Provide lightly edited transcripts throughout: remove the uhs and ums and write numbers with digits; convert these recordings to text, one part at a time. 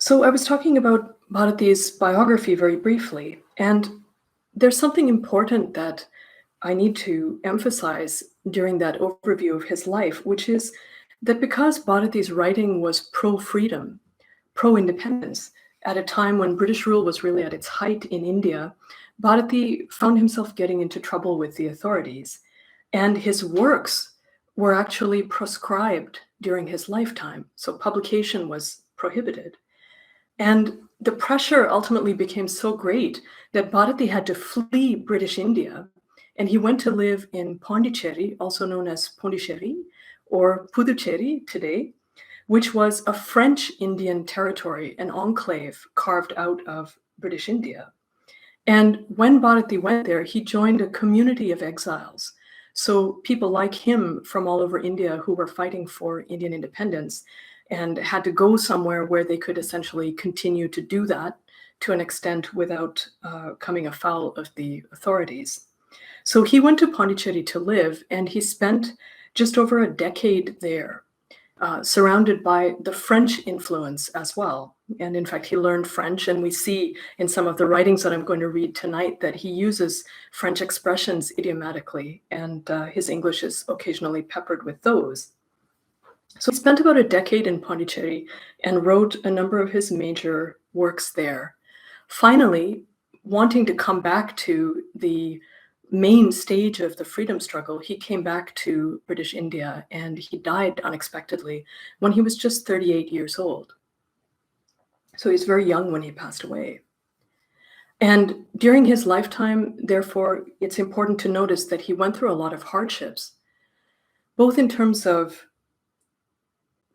So I was talking about Bharati's biography very briefly, and there's something important that I need to emphasize during that overview of his life, which is that because Bharati's writing was pro-freedom, pro-independence, at a time when British rule was really at its height in India, Bharati found himself getting into trouble with the authorities, and his works were actually proscribed during his lifetime, so publication was prohibited. And the pressure ultimately became so great that Bharati had to flee British India, and he went to live in Pondicherry, also known as Pondicherry or Puducherry today, which was a French Indian territory, an enclave carved out of British India. And when Bharati went there, he joined a community of exiles. So people like him from all over India who were fighting for Indian independence and had to go somewhere where they could essentially continue to do that to an extent without coming afoul of the authorities. So he went to Pondicherry to live, and he spent just over a decade there, surrounded by the French influence as well. And in fact, he learned French, and we see in some of the writings that I'm going to read tonight that he uses French expressions idiomatically, and his English is occasionally peppered with those. So he spent about a decade in Pondicherry and wrote a number of his major works there. Finally, wanting to come back to the main stage of the freedom struggle, he came back to British India, and he died unexpectedly when he was just 38 years old. So he's very young when he passed away. And during his lifetime, therefore, it's important to notice that he went through a lot of hardships, both in terms of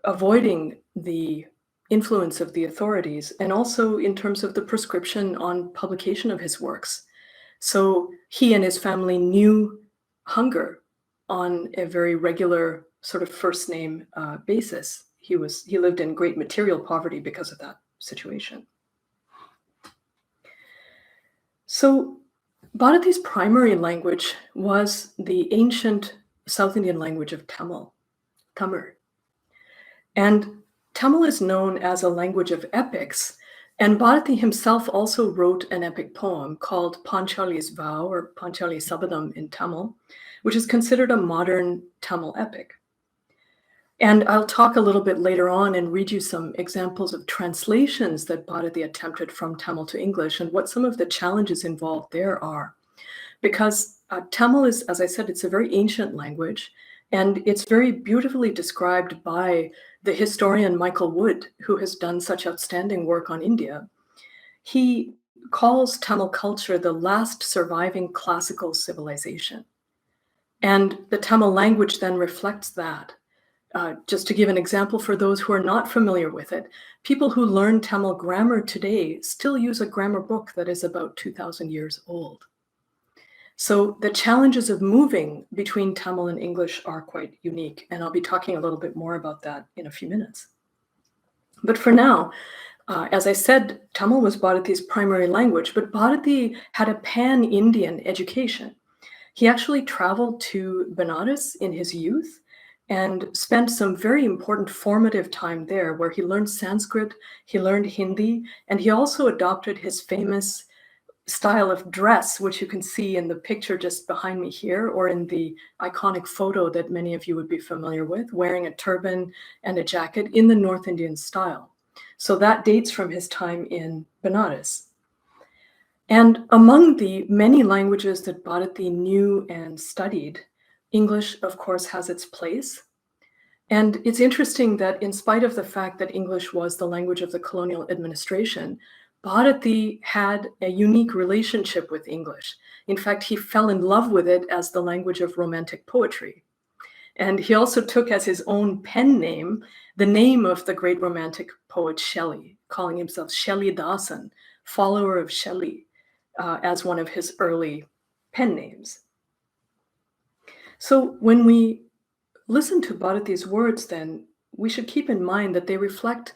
avoiding the influence of the authorities and also in terms of the prescription on publication of his works. So he and his family knew hunger on a very regular sort of first name basis. He lived in great material poverty because of that situation. So Bharati's primary language was the ancient South Indian language of Tamil. And Tamil is known as a language of epics, and Bharati himself also wrote an epic poem called Panchali's Vow, or Panchali Sabadam in Tamil, which is considered a modern Tamil epic. And I'll talk a little bit later on and read you some examples of translations that Bharati attempted from Tamil to English and what some of the challenges involved there are. Because Tamil is, as I said, it's a very ancient language, and it's very beautifully described by the historian Michael Wood, who has done such outstanding work on India. He calls Tamil culture the last surviving classical civilization. And the Tamil language then reflects that. Just to give an example for those who are not familiar with it, people who learn Tamil grammar today still use a grammar book that is about 2,000 years old. So the challenges of moving between Tamil and English are quite unique, and I'll be talking a little bit more about that in a few minutes. But for now, as I said, Tamil was Bharati's primary language, but Bharati had a pan-Indian education. He actually traveled to Benares in his youth and spent some very important formative time there where he learned Sanskrit, he learned Hindi, and he also adopted his famous style of dress, which you can see in the picture just behind me here, or in the iconic photo that many of you would be familiar with, wearing a turban and a jacket in the North Indian style. So that dates from his time in Benares. And among the many languages that Bharati knew and studied, English, of course, has its place. And it's interesting that in spite of the fact that English was the language of the colonial administration, Bharati had a unique relationship with English. In fact, he fell in love with it as the language of romantic poetry. And he also took as his own pen name the name of the great romantic poet Shelley, calling himself Shelley Dasan, follower of Shelley, as one of his early pen names. So when we listen to Bharati's words, then we should keep in mind that they reflect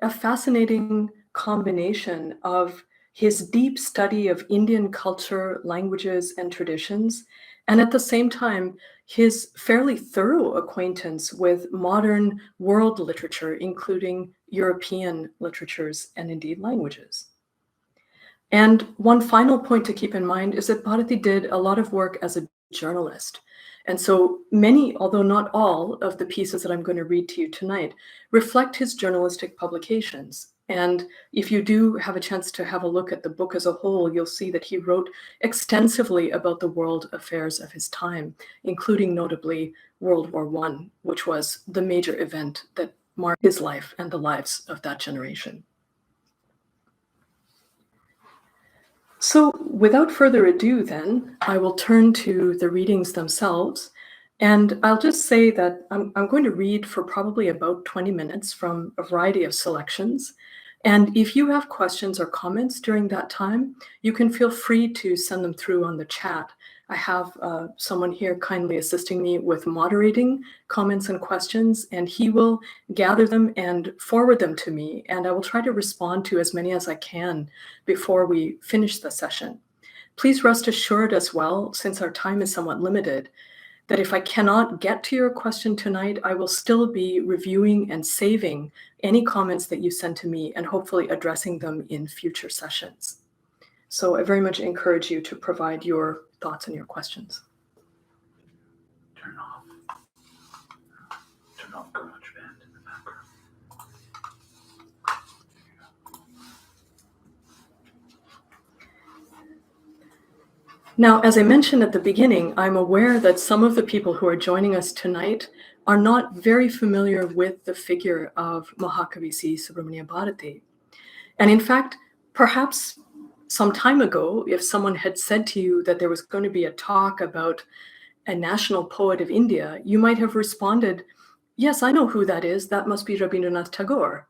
a fascinating combination of his deep study of Indian culture, languages, and traditions. And at the same time, his fairly thorough acquaintance with modern world literature, including European literatures and indeed languages. And one final point to keep in mind is that Bharati did a lot of work as a journalist. And so many, although not all, of the pieces that I'm going to read to you tonight reflect his journalistic publications. And if you do have a chance to have a look at the book as a whole, you'll see that he wrote extensively about the world affairs of his time, including notably World War I, which was the major event that marked his life and the lives of that generation. So without further ado, then, I will turn to the readings themselves. And I'll just say that I'm going to read for probably about 20 minutes from a variety of selections. And if you have questions or comments during that time, you can feel free to send them through on the chat. I have someone here kindly assisting me with moderating comments and questions, and he will gather them and forward them to me, and I will try to respond to as many as I can before we finish the session. Please rest assured as well, since our time is somewhat limited, that if I cannot get to your question tonight, I will still be reviewing and saving any comments that you send to me and hopefully addressing them in future sessions. So I very much encourage you to provide your thoughts and your questions. Turn off GarageBand in the background. Now, as I mentioned at the beginning, I'm aware that some of the people who are joining us tonight are not very familiar with the figure of Mahakavi C. Subramania Bharati. And in fact, perhaps some time ago, if someone had said to you that there was going to be a talk about a national poet of India, you might have responded, yes, I know who that is. That must be Rabindranath Tagore.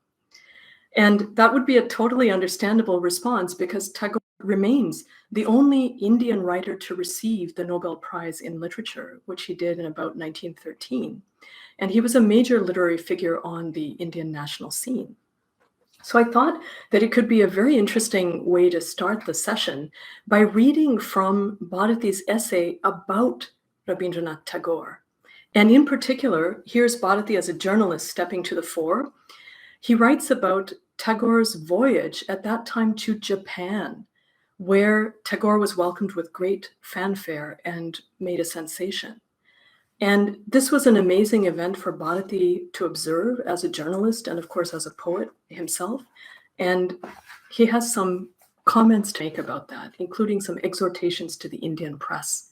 And that would be a totally understandable response because Tagore remains the only Indian writer to receive the Nobel Prize in Literature, which he did in about 1913. And he was a major literary figure on the Indian national scene. So I thought that it could be a very interesting way to start the session by reading from Bharati's essay about Rabindranath Tagore. And in particular, here's Bharati as a journalist stepping to the fore. He writes about Tagore's voyage at that time to Japan, where Tagore was welcomed with great fanfare and made a sensation. And this was an amazing event for Bharati to observe as a journalist and, of course, as a poet himself. And he has some comments to make about that, including some exhortations to the Indian press.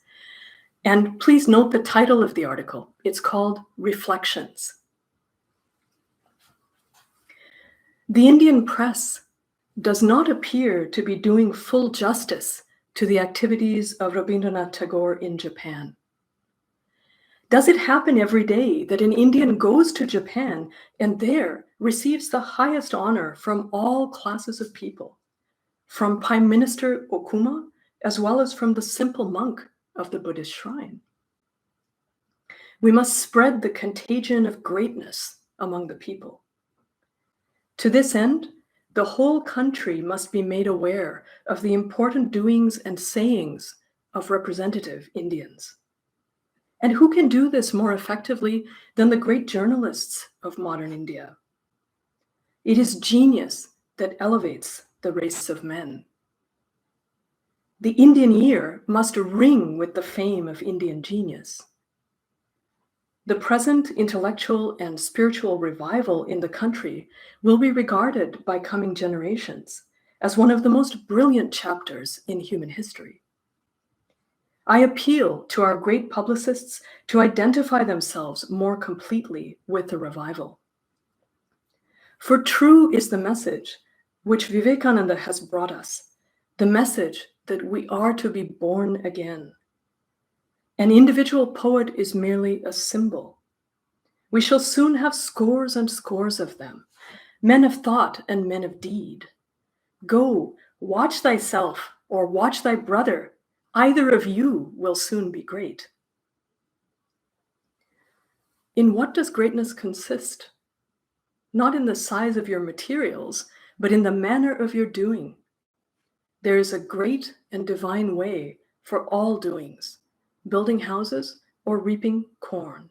And please note the title of the article. It's called Reflections. The Indian press does not appear to be doing full justice to the activities of Rabindranath Tagore in Japan. Does it happen every day that an Indian goes to Japan and there receives the highest honor from all classes of people, from Prime Minister Okuma, as well as from the simple monk of the Buddhist shrine? We must spread the contagion of greatness among the people. To this end, the whole country must be made aware of the important doings and sayings of representative Indians. And who can do this more effectively than the great journalists of modern India? It is genius that elevates the race of men. The Indian ear must ring with the fame of Indian genius. The present intellectual and spiritual revival in the country will be regarded by coming generations as one of the most brilliant chapters in human history. I appeal to our great publicists to identify themselves more completely with the revival. For true is the message which Vivekananda has brought us, the message that we are to be born again. An individual poet is merely a symbol. We shall soon have scores and scores of them, men of thought and men of deed. Go, watch thyself or watch thy brother. Either of you will soon be great. In what does greatness consist? Not in the size of your materials, but in the manner of your doing. There is a great and divine way for all doings: building houses, or reaping corn.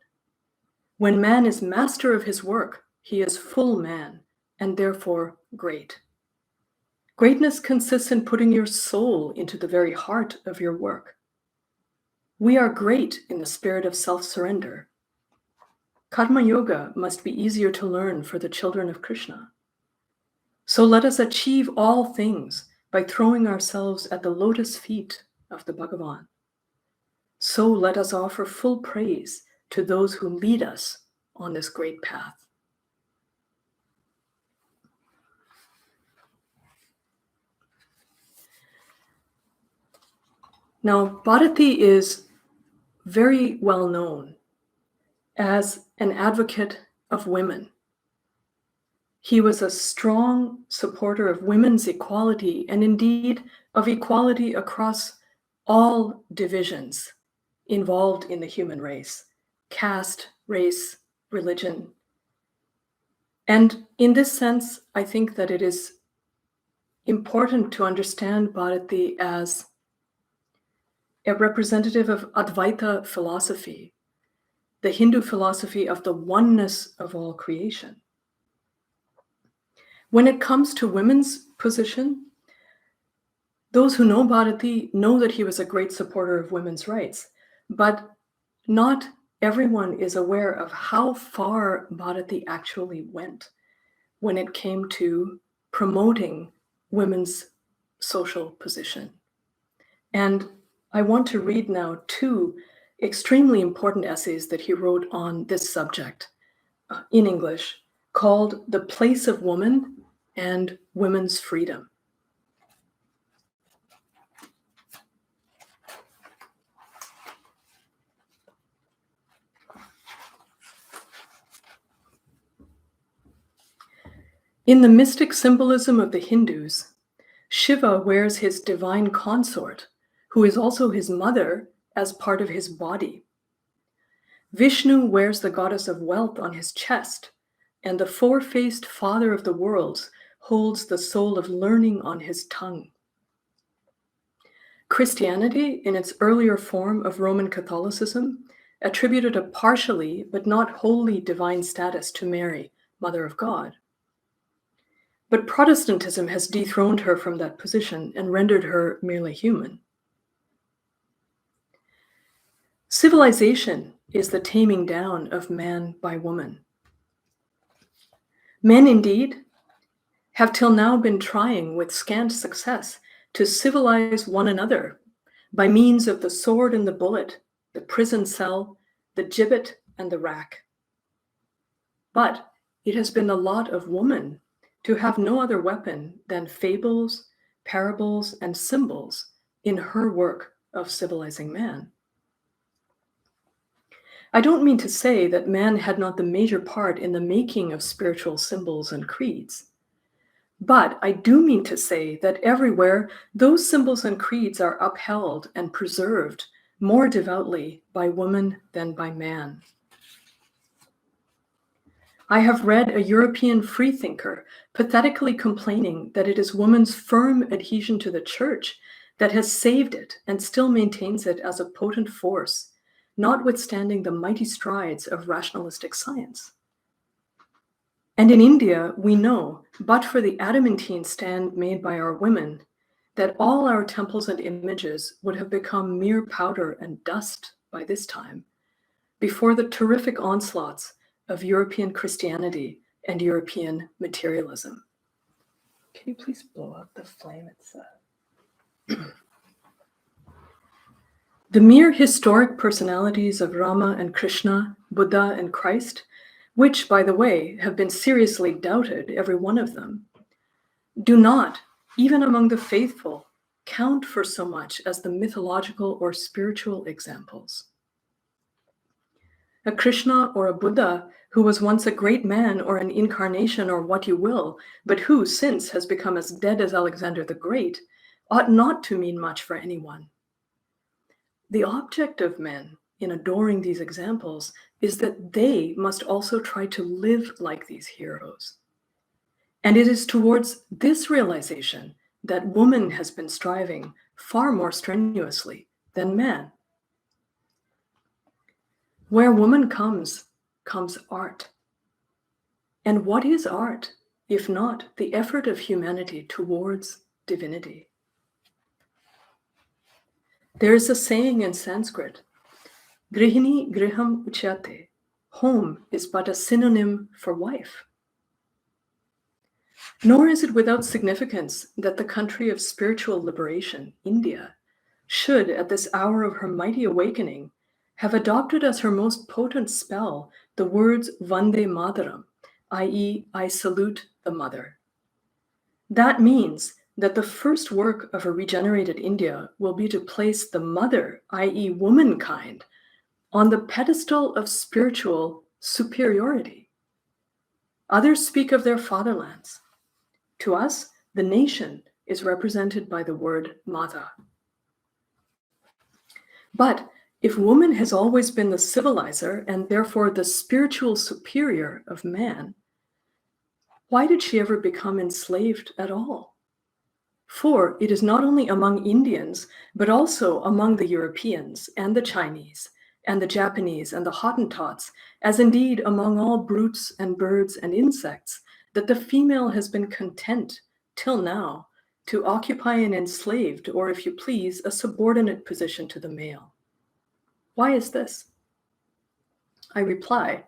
When man is master of his work, he is full man and therefore great. Greatness consists in putting your soul into the very heart of your work. We are great in the spirit of self-surrender. Karma Yoga must be easier to learn for the children of Krishna. So let us achieve all things by throwing ourselves at the lotus feet of the Bhagavan. So let us offer full praise to those who lead us on this great path. Now, Bharati is very well known as an advocate of women. He was a strong supporter of women's equality and indeed of equality across all divisions involved in the human race: caste, race, religion. And in this sense, I think that it is important to understand Bharati as a representative of Advaita philosophy, the Hindu philosophy of the oneness of all creation. When it comes to women's position, those who know Bharati know that he was a great supporter of women's rights, but not everyone is aware of how far Bharati actually went when it came to promoting women's social position. And I want to read now two extremely important essays that he wrote on this subject in English, called The Place of Woman and Women's Freedom. In the mystic symbolism of the Hindus, Shiva wears his divine consort, who is also his mother, as part of his body. Vishnu wears the goddess of wealth on his chest, and the four-faced father of the worlds holds the soul of learning on his tongue. Christianity, in its earlier form of Roman Catholicism, attributed a partially but not wholly divine status to Mary, Mother of God. But Protestantism has dethroned her from that position and rendered her merely human. Civilization is the taming down of man by woman. Men, indeed, have till now been trying with scant success to civilize one another by means of the sword and the bullet, the prison cell, the gibbet and the rack. But it has been the lot of woman to have no other weapon than fables, parables, and symbols in her work of civilizing man. I don't mean to say that man had not the major part in the making of spiritual symbols and creeds, but I do mean to say that everywhere those symbols and creeds are upheld and preserved more devoutly by woman than by man. I have read a European freethinker pathetically complaining that it is woman's firm adhesion to the church that has saved it and still maintains it as a potent force, notwithstanding the mighty strides of rationalistic science. And in India, we know, but for the adamantine stand made by our women, that all our temples and images would have become mere powder and dust by this time, before the terrific onslaughts of European Christianity and European materialism. Can you please blow out the flame? The mere historic personalities of Rama and Krishna, Buddha and Christ, which, by the way, have been seriously doubted, every one of them, do not, even among the faithful, count for so much as the mythological or spiritual examples. A Krishna or a Buddha who was once a great man or an incarnation or what you will, but who since has become as dead as Alexander the Great, ought not to mean much for anyone. The object of men in adoring these examples is that they must also try to live like these heroes. And it is towards this realization that woman has been striving far more strenuously than man. Where woman comes art. And what is art, if not the effort of humanity towards divinity? There is a saying in Sanskrit, Grihini griham uchyate. Home is but a synonym for wife. Nor is it without significance that the country of spiritual liberation, India, should, at this hour of her mighty awakening, have adopted as her most potent spell the words Vande Mataram, i.e., I salute the mother. That means that the first work of a regenerated India will be to place the mother, i.e., womankind, on the pedestal of spiritual superiority. Others speak of their fatherlands. To us, the nation is represented by the word Mata. But if woman has always been the civilizer and therefore the spiritual superior of man, why did she ever become enslaved at all? For it is not only among Indians, but also among the Europeans and the Chinese and the Japanese and the Hottentots, as indeed among all brutes and birds and insects, that the female has been content, till now, to occupy an enslaved, or if you please, a subordinate position to the male. Why is this? I reply,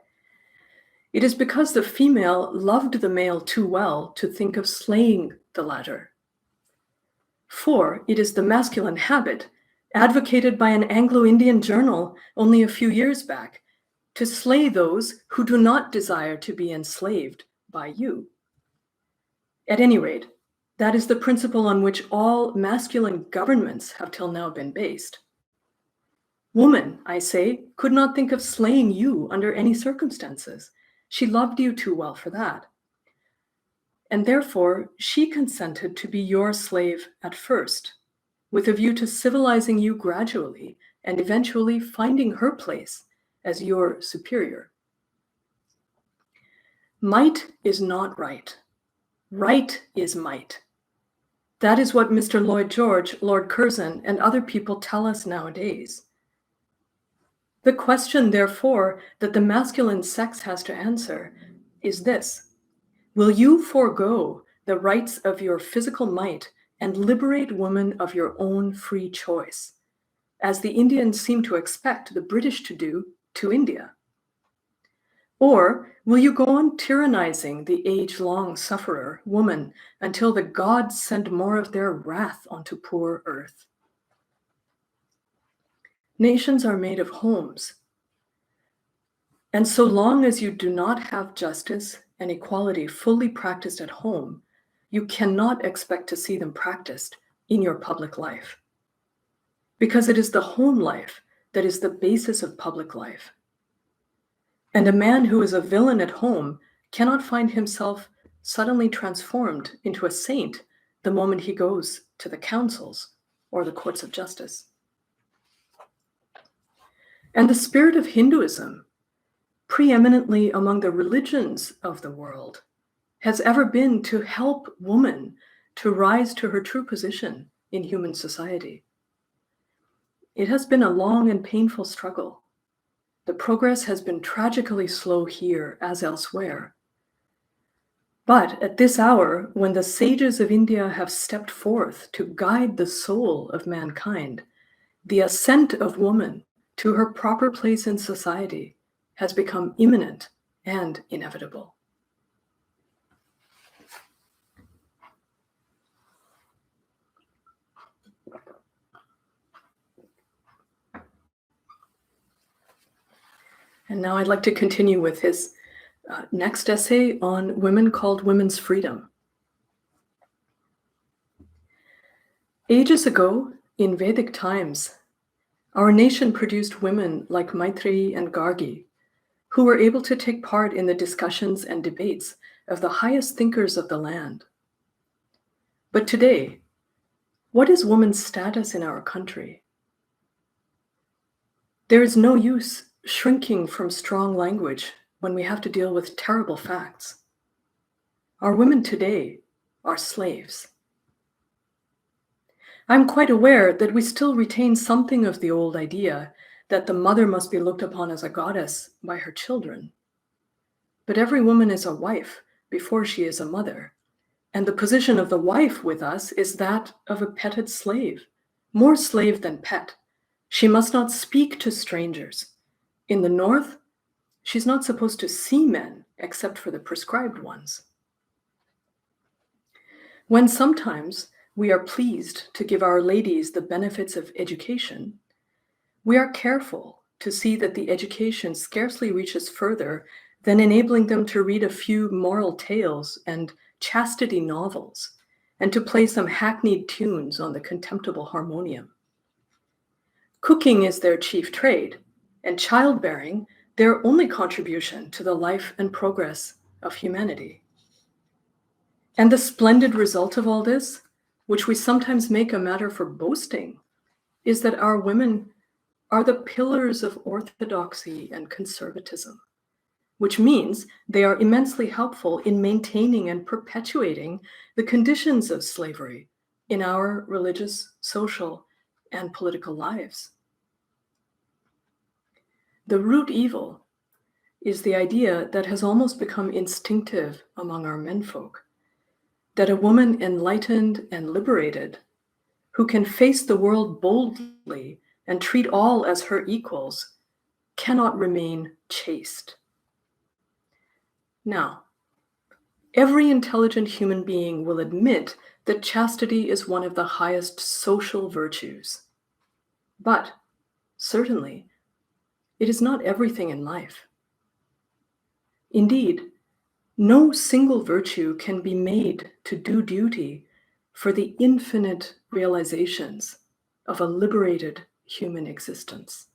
it is because the female loved the male too well to think of slaying the latter. For it is the masculine habit, advocated by an Anglo-Indian journal only a few years back, to slay those who do not desire to be enslaved by you. At any rate, that is the principle on which all masculine governments have till now been based. Woman, I say, could not think of slaying you under any circumstances. She loved you too well for that. And therefore, she consented to be your slave at first, with a view to civilizing you gradually and eventually finding her place as your superior. Might is not right. Right is might. That is what Mr. Lloyd George, Lord Curzon, and other people tell us nowadays. The question, therefore, that the masculine sex has to answer is this: will you forego the rights of your physical might and liberate woman of your own free choice, as the Indians seem to expect the British to do to India? Or will you go on tyrannizing the age-long sufferer, woman, until the gods send more of their wrath onto poor earth? Nations are made of homes. And so long as you do not have justice and equality fully practiced at home, you cannot expect to see them practiced in your public life. Because it is the home life that is the basis of public life. And a man who is a villain at home cannot find himself suddenly transformed into a saint the moment he goes to the councils or the courts of justice. And the spirit of Hinduism, preeminently among the religions of the world, has ever been to help woman to rise to her true position in human society. It has been a long and painful struggle. The progress has been tragically slow here as elsewhere. But at this hour, when the sages of India have stepped forth to guide the soul of mankind, the ascent of woman to her proper place in society has become imminent and inevitable. And now I'd like to continue with his next essay on women, called Women's Freedom. Ages ago, in Vedic times, our nation produced women like Maitreyi and Gargi, who were able to take part in the discussions and debates of the highest thinkers of the land. But today, what is woman's status in our country? There is no use shrinking from strong language when we have to deal with terrible facts. Our women today are slaves. I'm quite aware that we still retain something of the old idea that the mother must be looked upon as a goddess by her children. But every woman is a wife before she is a mother. And the position of the wife with us is that of a petted slave, more slave than pet. She must not speak to strangers. In the North, she's not supposed to see men except for the prescribed ones. When sometimes we are pleased to give our ladies the benefits of education, we are careful to see that the education scarcely reaches further than enabling them to read a few moral tales and chastity novels, and to play some hackneyed tunes on the contemptible harmonium. Cooking is their chief trade, and childbearing their only contribution to the life and progress of humanity. And the splendid result of all this, which we sometimes make a matter for boasting, is that our women are the pillars of orthodoxy and conservatism, which means they are immensely helpful in maintaining and perpetuating the conditions of slavery in our religious, social, and political lives. The root evil is the idea that has almost become instinctive among our menfolk, that a woman enlightened and liberated, who can face the world boldly and treat all as her equals, cannot remain chaste. Now, every intelligent human being will admit that chastity is one of the highest social virtues. But certainly, it is not everything in life. Indeed, no single virtue can be made to do duty for the infinite realizations of a liberated human existence.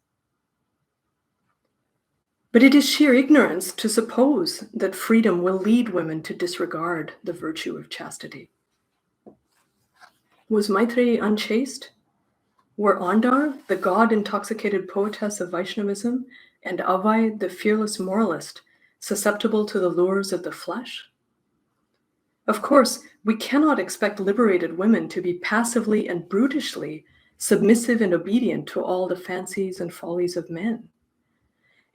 But it is sheer ignorance to suppose that freedom will lead women to disregard the virtue of chastity. Was Maitreyi unchaste? Were Andar, the god-intoxicated poetess of Vaishnavism, and Avai, the fearless moralist, susceptible to the lures of the flesh? Of course, we cannot expect liberated women to be passively and brutishly submissive and obedient to all the fancies and follies of men.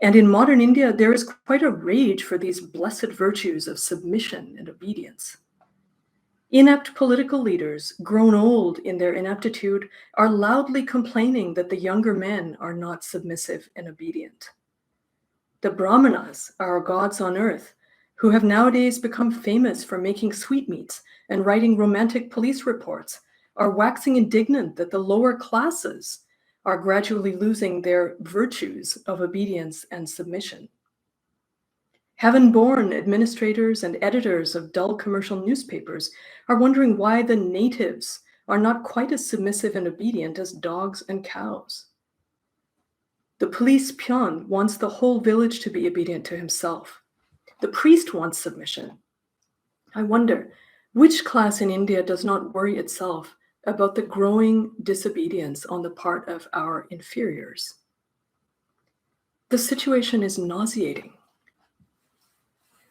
And in modern India, there is quite a rage for these blessed virtues of submission and obedience. Inept political leaders, grown old in their ineptitude, are loudly complaining that the younger men are not submissive and obedient. The Brahmanas, our gods on earth, who have nowadays become famous for making sweetmeats and writing romantic police reports, are waxing indignant that the lower classes are gradually losing their virtues of obedience and submission. Heaven-born administrators and editors of dull commercial newspapers are wondering why the natives are not quite as submissive and obedient as dogs and cows. The police peon wants the whole village to be obedient to himself. The priest wants submission. I wonder, which class in India does not worry itself about the growing disobedience on the part of our inferiors? The situation is nauseating.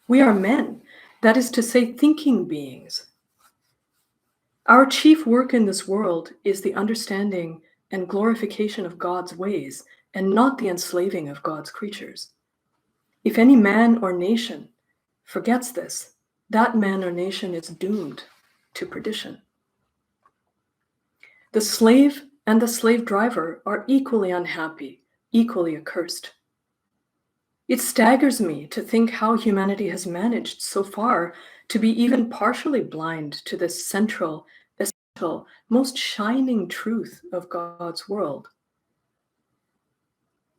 We are men, that is to say, thinking beings. Our chief work in this world is the understanding and glorification of God's ways, and not the enslaving of God's creatures. If any man or nation forgets this, that man or nation is doomed to perdition. The slave and the slave driver are equally unhappy, equally accursed. It staggers me to think how humanity has managed so far to be even partially blind to this central, essential, most shining truth of God's world.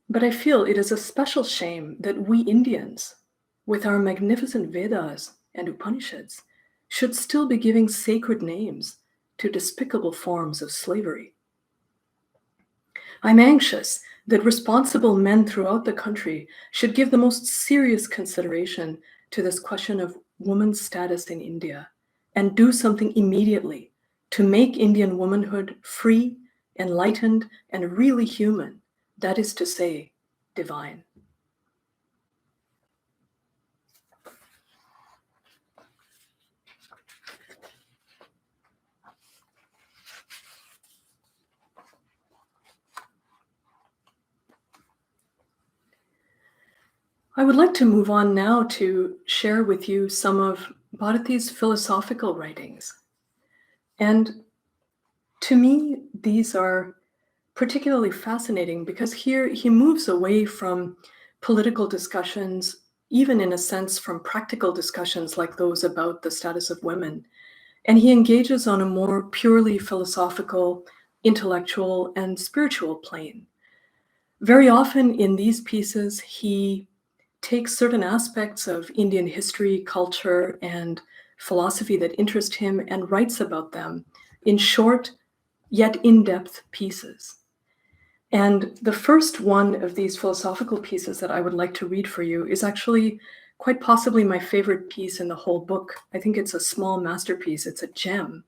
But I feel it is a special shame that we Indians, with our magnificent Vedas and Upanishads, should still be giving sacred names to despicable forms of slavery. I'm anxious that responsible men throughout the country should give the most serious consideration to this question of women's status in India and do something immediately to make Indian womanhood free, enlightened, and really human, that is to say, divine. I would like to move on now to share with you some of Bharati's philosophical writings. And to me, these are particularly fascinating because here he moves away from political discussions, even in a sense from practical discussions like those about the status of women. And he engages on a more purely philosophical, intellectual, and spiritual plane. Very often in these pieces, he takes certain aspects of Indian history, culture, and philosophy that interest him and writes about them in short yet in-depth pieces. And the first one of these philosophical pieces that I would like to read for you is actually quite possibly my favorite piece in the whole book. I think it's a small masterpiece, it's a gem,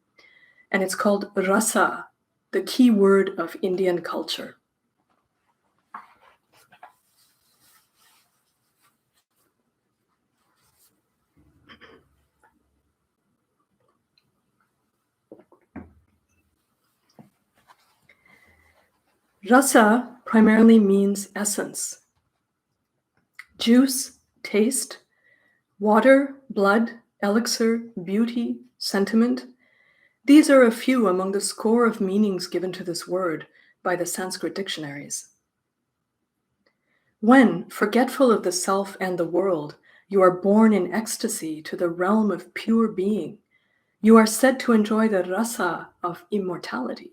and it's called Rasa, the key word of Indian culture. Rasa primarily means essence. Juice, taste, water, blood, elixir, beauty, sentiment. These are a few among the score of meanings given to this word by the Sanskrit dictionaries. When, forgetful of the self and the world, you are born in ecstasy to the realm of pure being, you are said to enjoy the rasa of immortality.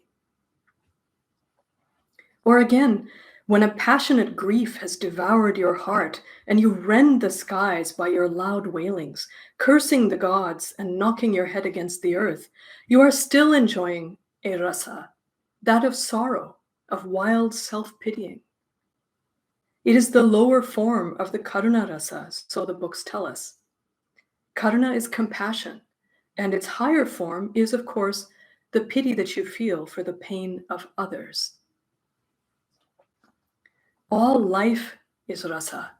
Or again, when a passionate grief has devoured your heart and you rend the skies by your loud wailings, cursing the gods and knocking your head against the earth, you are still enjoying a rasa, that of sorrow, of wild self-pitying. It is the lower form of the karuna rasa, so the books tell us. Karuna is compassion, and its higher form is, of course, the pity that you feel for the pain of others. All life is rasa.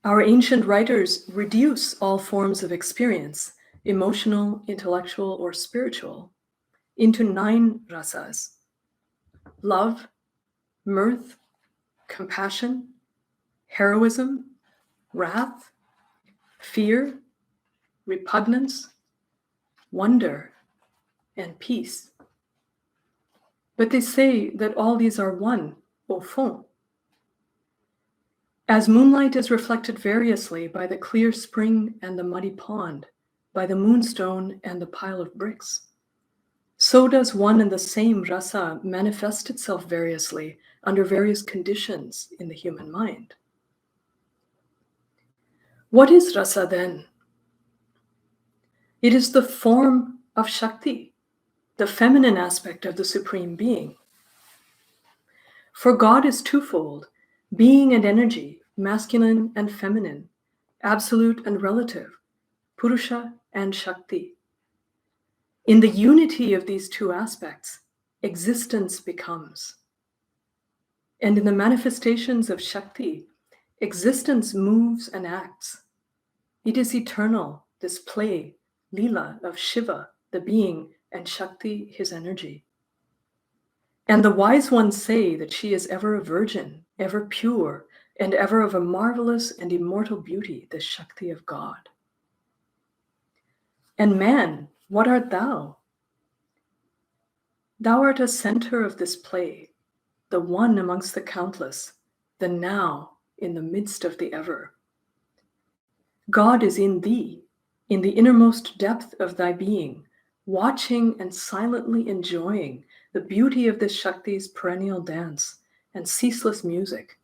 Our ancient writers reduce all forms of experience, emotional, intellectual, or spiritual, into 9 rasas: love, mirth, compassion, heroism, wrath, fear, repugnance, wonder, and peace. But they say that all these are one, au fond. As moonlight is reflected variously by the clear spring and the muddy pond, by the moonstone and the pile of bricks, so does one and the same rasa manifest itself variously under various conditions in the human mind. What is rasa then? It is the form of Shakti, the feminine aspect of the Supreme Being. For God is twofold, being and energy, masculine and feminine, absolute and relative, Purusha and Shakti. In the unity of these two aspects, existence becomes. And in the manifestations of Shakti, existence moves and acts. It is eternal, this play, Leela of Shiva, the being, and Shakti, his energy. And the wise ones say that she is ever a virgin, ever pure, and ever of a marvelous and immortal beauty, the Shakti of God. And man, what art thou? Thou art a center of this play, the one amongst the countless, the now in the midst of the ever. God is in thee, in the innermost depth of thy being, watching and silently enjoying the beauty of this Shakti's perennial dance and ceaseless music,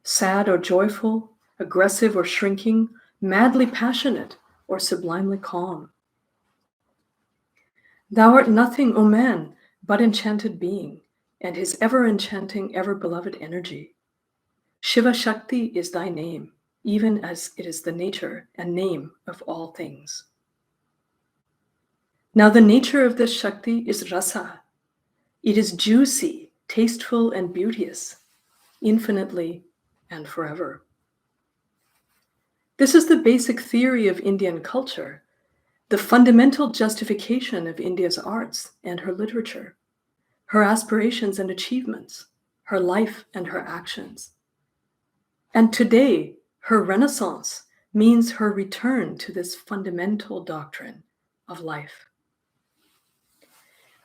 sad or joyful, aggressive or shrinking, madly passionate or sublimely calm. Thou art nothing, O man, but enchanted being, and his ever-enchanting, ever-beloved energy. Shiva Shakti is thy name, even as it is the nature and name of all things. Now the nature of this Shakti is rasa. It is juicy, tasteful, and beauteous, infinitely and forever. This is the basic theory of Indian culture, the fundamental justification of India's arts and her literature, her aspirations and achievements, her life and her actions. And today, her renaissance means her return to this fundamental doctrine of life.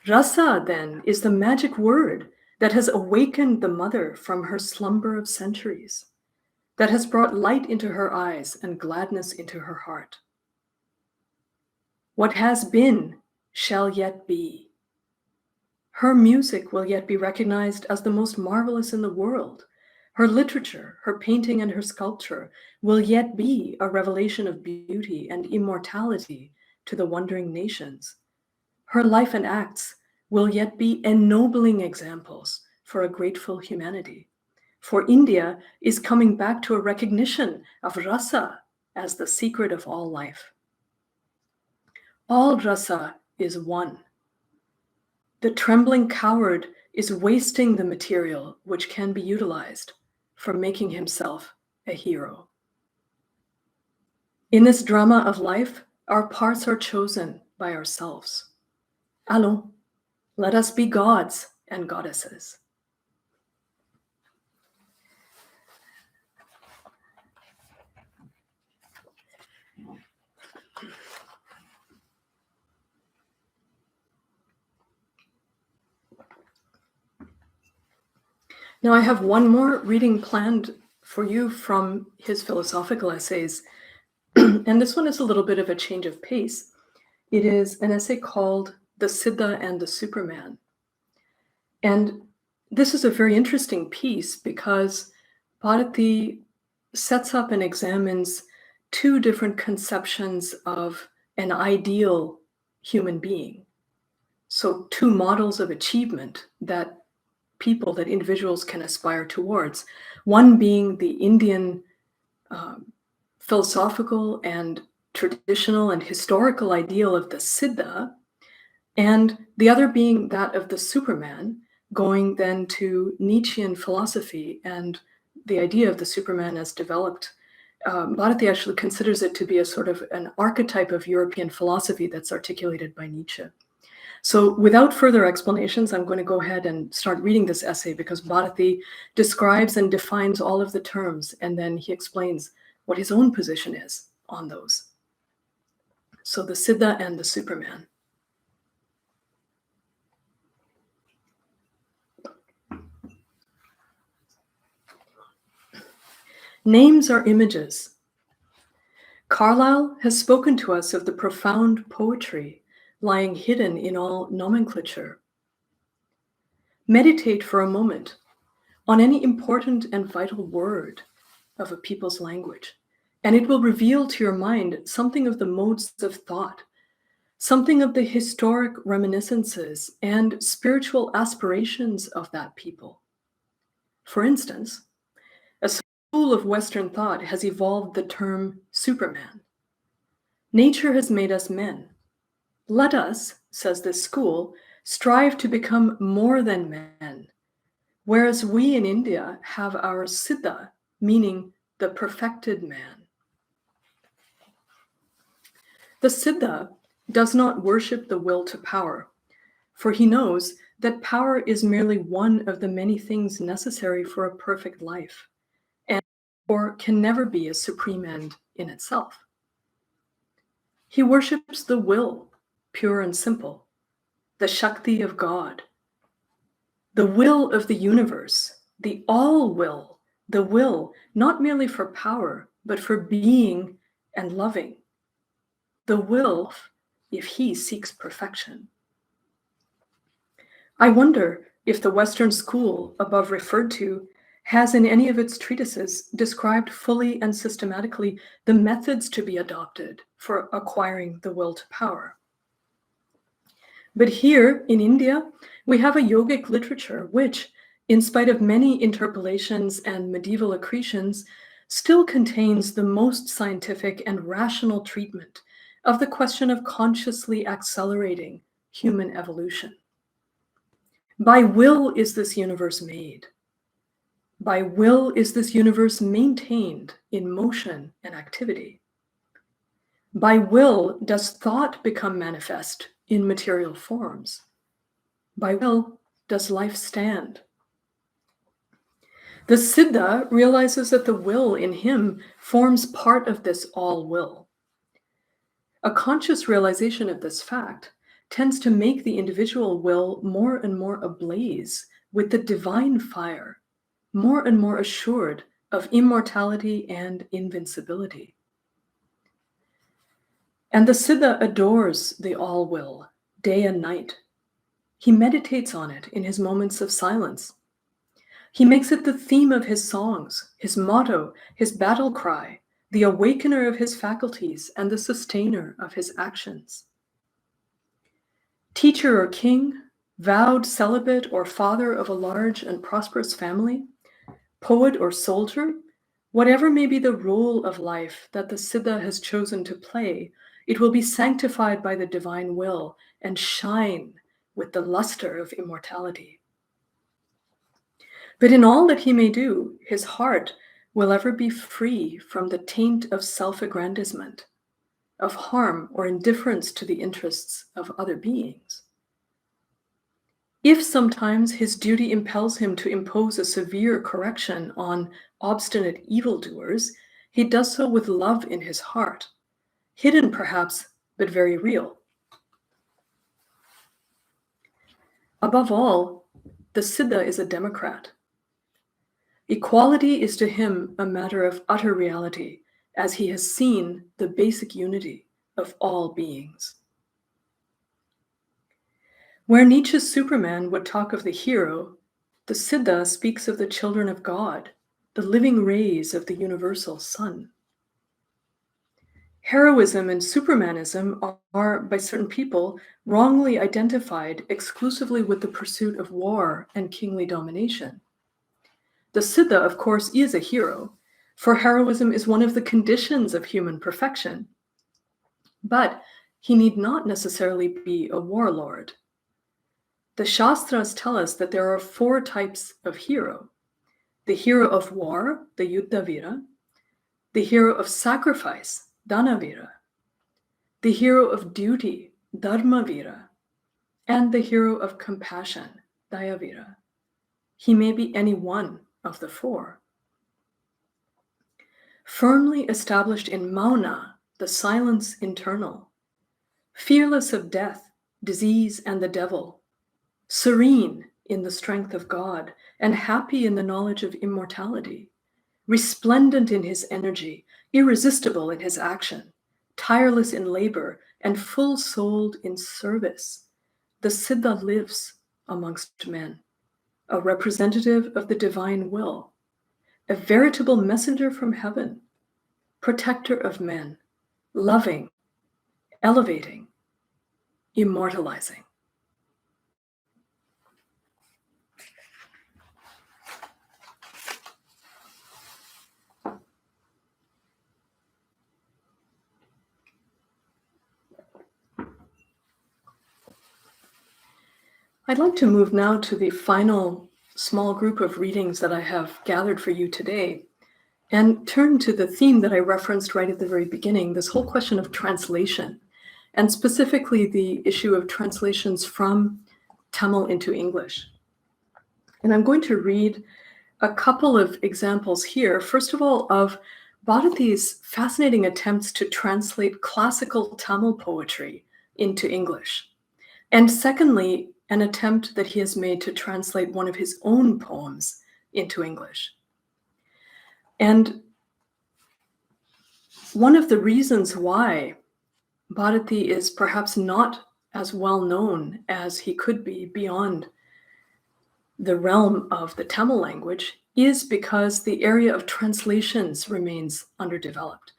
Rasa, then, is the magic word that has awakened the mother from her slumber of centuries, that has brought light into her eyes and gladness into her heart. What has been shall yet be. Her music will yet be recognized as the most marvelous in the world. Her literature, her painting, and her sculpture will yet be a revelation of beauty and immortality to the wondering nations. Her life and acts will yet be ennobling examples for a grateful humanity. For India is coming back to a recognition of rasa as the secret of all life. All rasa is one. The trembling coward is wasting the material which can be utilized for making himself a hero. In this drama of life, our parts are chosen by ourselves. Allons, let us be gods and goddesses. Now, I have one more reading planned for you from his philosophical essays, and this one is a little bit of a change of pace. It is an essay called The Siddha and the Superman. And this is a very interesting piece because Bharati sets up and examines two different conceptions of an ideal human being. So two models of achievement that people, that individuals can aspire towards. One being the Indian philosophical and traditional and historical ideal of the Siddha, and the other being that of the Superman, going then to Nietzschean philosophy and the idea of the Superman as developed. Bharati actually considers it to be a sort of an archetype of European philosophy that's articulated by Nietzsche. So without further explanations, I'm going to go ahead and start reading this essay because Bharati describes and defines all of the terms, and then he explains what his own position is on those. So the Siddha and the Superman. Names are images. Carlyle has spoken to us of the profound poetry lying hidden in all nomenclature. Meditate for a moment on any important and vital word of a people's language, and it will reveal to your mind something of the modes of thought, something of the historic reminiscences and spiritual aspirations of that people. For instance, a school of Western thought has evolved the term Superman. Nature has made us men. Let us, says this school, strive to become more than men, whereas we in India have our Siddha, meaning the perfected man. The Siddha does not worship the will to power, for he knows that power is merely one of the many things necessary for a perfect life, and or can never be a supreme end in itself. He worships the will, pure and simple, the Shakti of God, the will of the universe, the all will, the will not merely for power, but for being and loving, the will if he seeks perfection. I wonder if the Western school above referred to has in any of its treatises described fully and systematically the methods to be adopted for acquiring the will to power. But here in India, we have a yogic literature which, in spite of many interpolations and medieval accretions, still contains the most scientific and rational treatment of the question of consciously accelerating human evolution. By will is this universe made. By will is this universe maintained in motion and activity. By will does thought become manifest in material forms. By will does life stand. The Siddha realizes that the will in him forms part of this all will. A conscious realization of this fact tends to make the individual will more and more ablaze with the divine fire, more and more assured of immortality and invincibility. And the Siddha adores the all will, day and night. He meditates on it in his moments of silence. He makes it the theme of his songs, his motto, his battle cry, the awakener of his faculties and the sustainer of his actions. Teacher or king, vowed celibate or father of a large and prosperous family, poet or soldier, whatever may be the role of life that the Siddha has chosen to play, it will be sanctified by the divine will and shine with the luster of immortality. But in all that he may do, his heart will ever be free from the taint of self-aggrandizement, of harm or indifference to the interests of other beings. If sometimes his duty impels him to impose a severe correction on obstinate evildoers, he does so with love in his heart, hidden perhaps, but very real. Above all, the Siddha is a democrat. Equality is to him a matter of utter reality, as he has seen the basic unity of all beings. Where Nietzsche's Superman would talk of the hero, the Siddha speaks of the children of God, the living rays of the universal sun. Heroism and Supermanism are, by certain people, wrongly identified exclusively with the pursuit of war and kingly domination. The Siddha, of course, is a hero, for heroism is one of the conditions of human perfection. But he need not necessarily be a warlord. The Shastras tell us that there are 4 types of hero: the hero of war, the Yuddhavira, the hero of sacrifice, Danavira, the hero of duty, Dharmavira, and the hero of compassion, Dayavira. He may be any one of the 4. Firmly established in Mauna, the silence internal, fearless of death, disease, and the devil, serene in the strength of God, and happy in the knowledge of immortality, resplendent in his energy, irresistible in his action, tireless in labor, and full-souled in service, the Siddha lives amongst men, a representative of the divine will, a veritable messenger from heaven, protector of men, loving, elevating, immortalizing. I'd like to move now to the final small group of readings that I have gathered for you today and turn to the theme that I referenced right at the very beginning, this whole question of translation, and specifically the issue of translations from Tamil into English. And I'm going to read a couple of examples here, first of all, of Bharati's fascinating attempts to translate classical Tamil poetry into English. And secondly, an attempt that he has made to translate one of his own poems into English. And one of the reasons why Bharati is perhaps not as well known as he could be beyond the realm of the Tamil language is because the area of translations remains underdeveloped.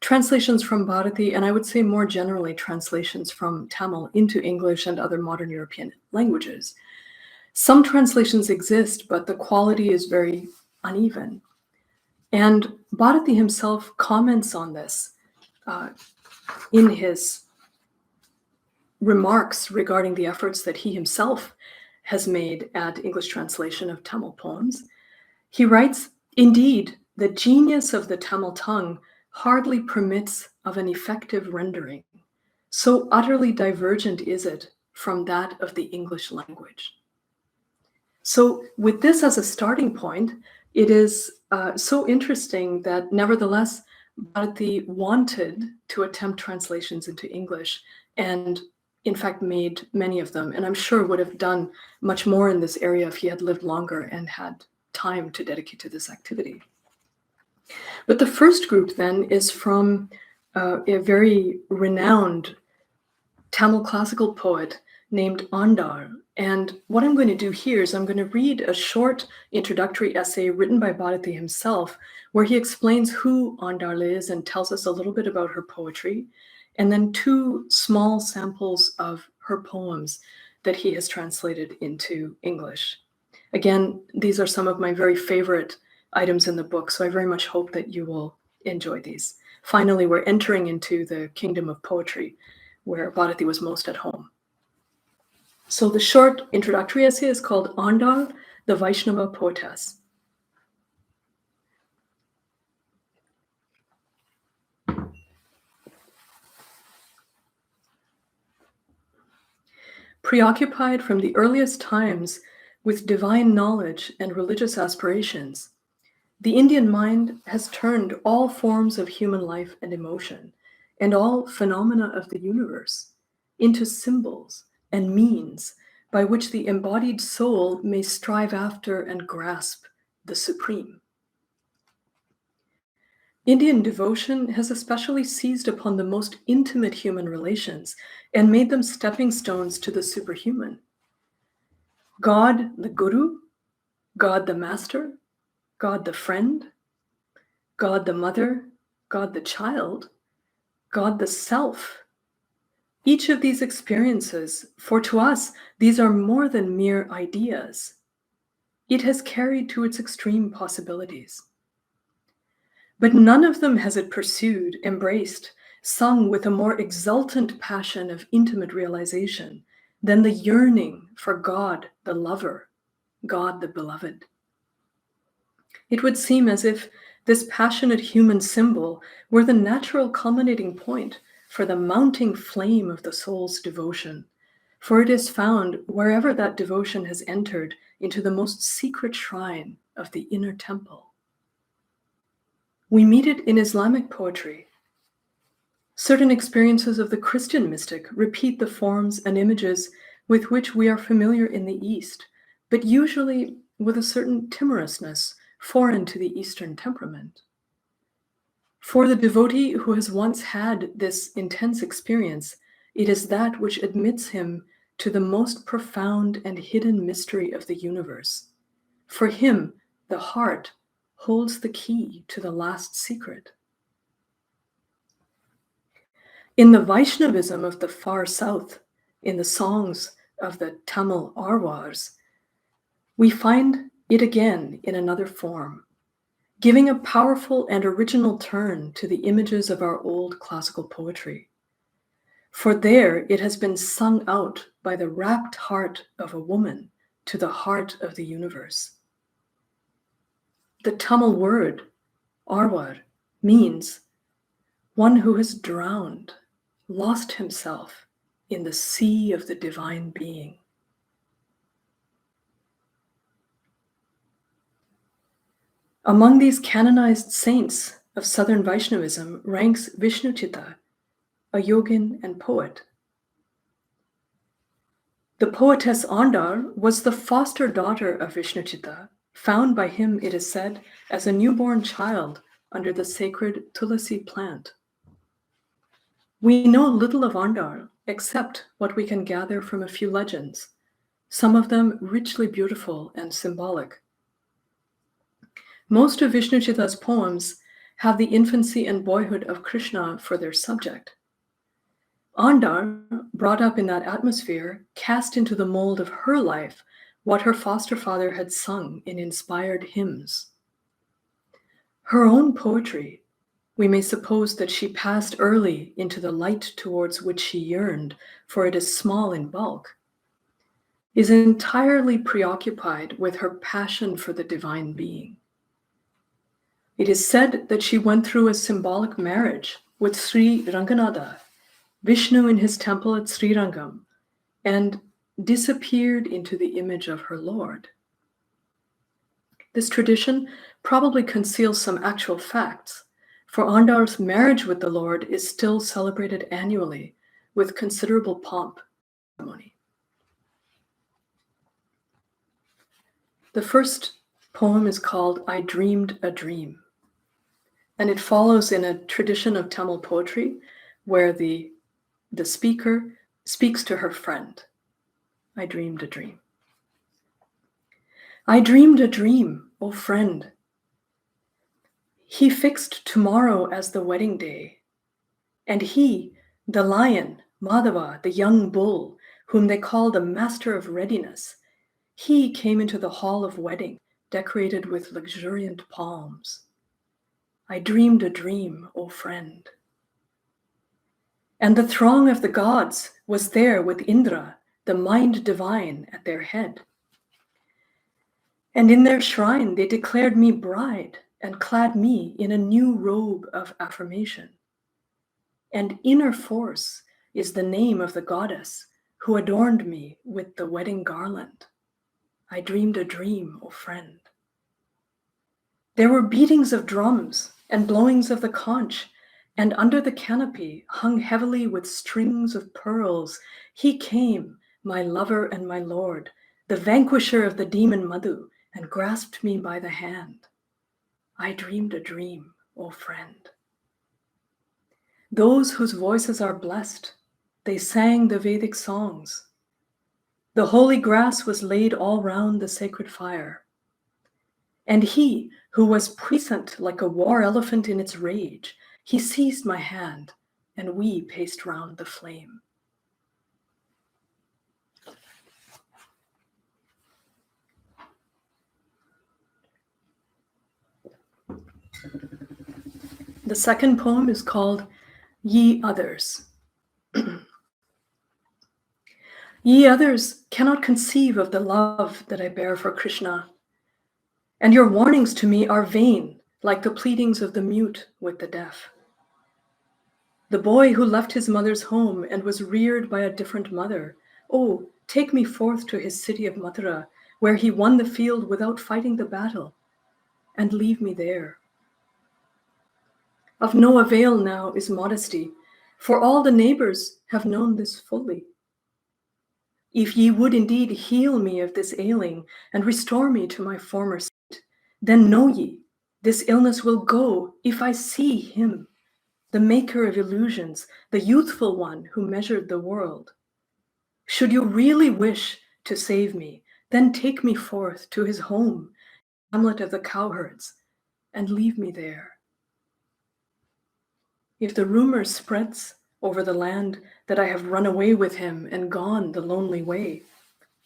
Translations from Bharati, and I would say more generally translations from Tamil into English and other modern European languages. Some translations exist, but the quality is very uneven. And Bharati himself comments on this in his remarks regarding the efforts that he himself has made at English translation of Tamil poems. He writes, "Indeed, the genius of the Tamil tongue hardly permits of an effective rendering. So utterly divergent is it from that of the English language." So with this as a starting point, It is so interesting that nevertheless, Bharati wanted to attempt translations into English and in fact made many of them, and I'm sure would have done much more in this area if he had lived longer and had time to dedicate to this activity. But the first group then is from a very renowned Tamil classical poet named Andar. And what I'm going to do here is I'm going to read a short introductory essay written by Bharati himself, where he explains who Andar is and tells us a little bit about her poetry, and then two small samples of her poems that he has translated into English. Again, these are some of my very favorite items in the book, so I very much hope that you will enjoy these. Finally, we're entering into the kingdom of poetry, where Bharati was most at home. So the short introductory essay is called Andar, the Vaishnava Poetess. Preoccupied from the earliest times with divine knowledge and religious aspirations, the Indian mind has turned all forms of human life and emotion and all phenomena of the universe into symbols and means by which the embodied soul may strive after and grasp the supreme. Indian devotion has especially seized upon the most intimate human relations and made them stepping stones to the superhuman. God the Guru, God the Master, God the friend, God the mother, God the child, God the self. Each of these experiences, for to us, these are more than mere ideas. It has carried to its extreme possibilities. But none of them has it pursued, embraced, sung with a more exultant passion of intimate realization than the yearning for God the lover, God the beloved. It would seem as if this passionate human symbol were the natural culminating point for the mounting flame of the soul's devotion, for it is found wherever that devotion has entered into the most secret shrine of the inner temple. We meet it in Islamic poetry. Certain experiences of the Christian mystic repeat the forms and images with which we are familiar in the East, but usually with a certain timorousness foreign to the Eastern temperament. For the devotee who has once had this intense experience, it is that which admits him to the most profound and hidden mystery of the universe. For him, the heart holds the key to the last secret. In the Vaishnavism of the far south, in the songs of the Tamil Arwars, we find it again in another form, giving a powerful and original turn to the images of our old classical poetry. For there it has been sung out by the rapt heart of a woman to the heart of the universe. The Tamil word, Arwar, means one who has drowned, lost himself in the sea of the divine being. Among these canonized saints of Southern Vaishnavism ranks Vishnuchitta, a yogin and poet. The poetess Andar was the foster daughter of Vishnuchitta, found by him, it is said, as a newborn child under the sacred Tulasi plant. We know little of Andar except what we can gather from a few legends, some of them richly beautiful and symbolic. Most of Vishnuchitta's poems have the infancy and boyhood of Krishna for their subject. Andar, brought up in that atmosphere, cast into the mold of her life what her foster father had sung in inspired hymns. Her own poetry, we may suppose that she passed early into the light towards which she yearned, for it is small in bulk, is entirely preoccupied with her passion for the divine being. It is said that she went through a symbolic marriage with Sri Ranganatha, Vishnu in his temple at Srirangam, and disappeared into the image of her Lord. This tradition probably conceals some actual facts, for Andal's marriage with the Lord is still celebrated annually with considerable pomp and ceremony. The first poem is called I Dreamed a Dream, and it follows in a tradition of Tamil poetry where the speaker speaks to her friend. I dreamed a dream. I dreamed a dream, O friend. He fixed tomorrow as the wedding day, and he, the lion, Madhava, the young bull, whom they call the master of readiness, he came into the hall of wedding, decorated with luxuriant palms. I dreamed a dream, O friend. And the throng of the gods was there with Indra, the mind divine, at their head. And in their shrine they declared me bride and clad me in a new robe of affirmation. And inner force is the name of the goddess who adorned me with the wedding garland. I dreamed a dream, O friend. There were beatings of drums and blowings of the conch, and under the canopy, hung heavily with strings of pearls, he came, my lover and my lord, the vanquisher of the demon Madhu, and grasped me by the hand. I dreamed a dream, O friend. Those whose voices are blessed, they sang the Vedic songs. The holy grass was laid all round the sacred fire. And he, who was puissant like a war elephant in its rage, he seized my hand, and we paced round the flame. The second poem is called Ye Others. Ye others cannot conceive of the love that I bear for Krishna, and your warnings to me are vain, like the pleadings of the mute with the deaf. The boy who left his mother's home and was reared by a different mother, oh, take me forth to his city of Mathura, where he won the field without fighting the battle, and leave me there. Of no avail now is modesty, for all the neighbors have known this fully. If ye would indeed heal me of this ailing and restore me to my former state, then know ye, this illness will go if I see him, the maker of illusions, the youthful one who measured the world. Should you really wish to save me, then take me forth to his home, hamlet of the cowherds, and leave me there. If the rumor spreads over the land that I have run away with him and gone the lonely way,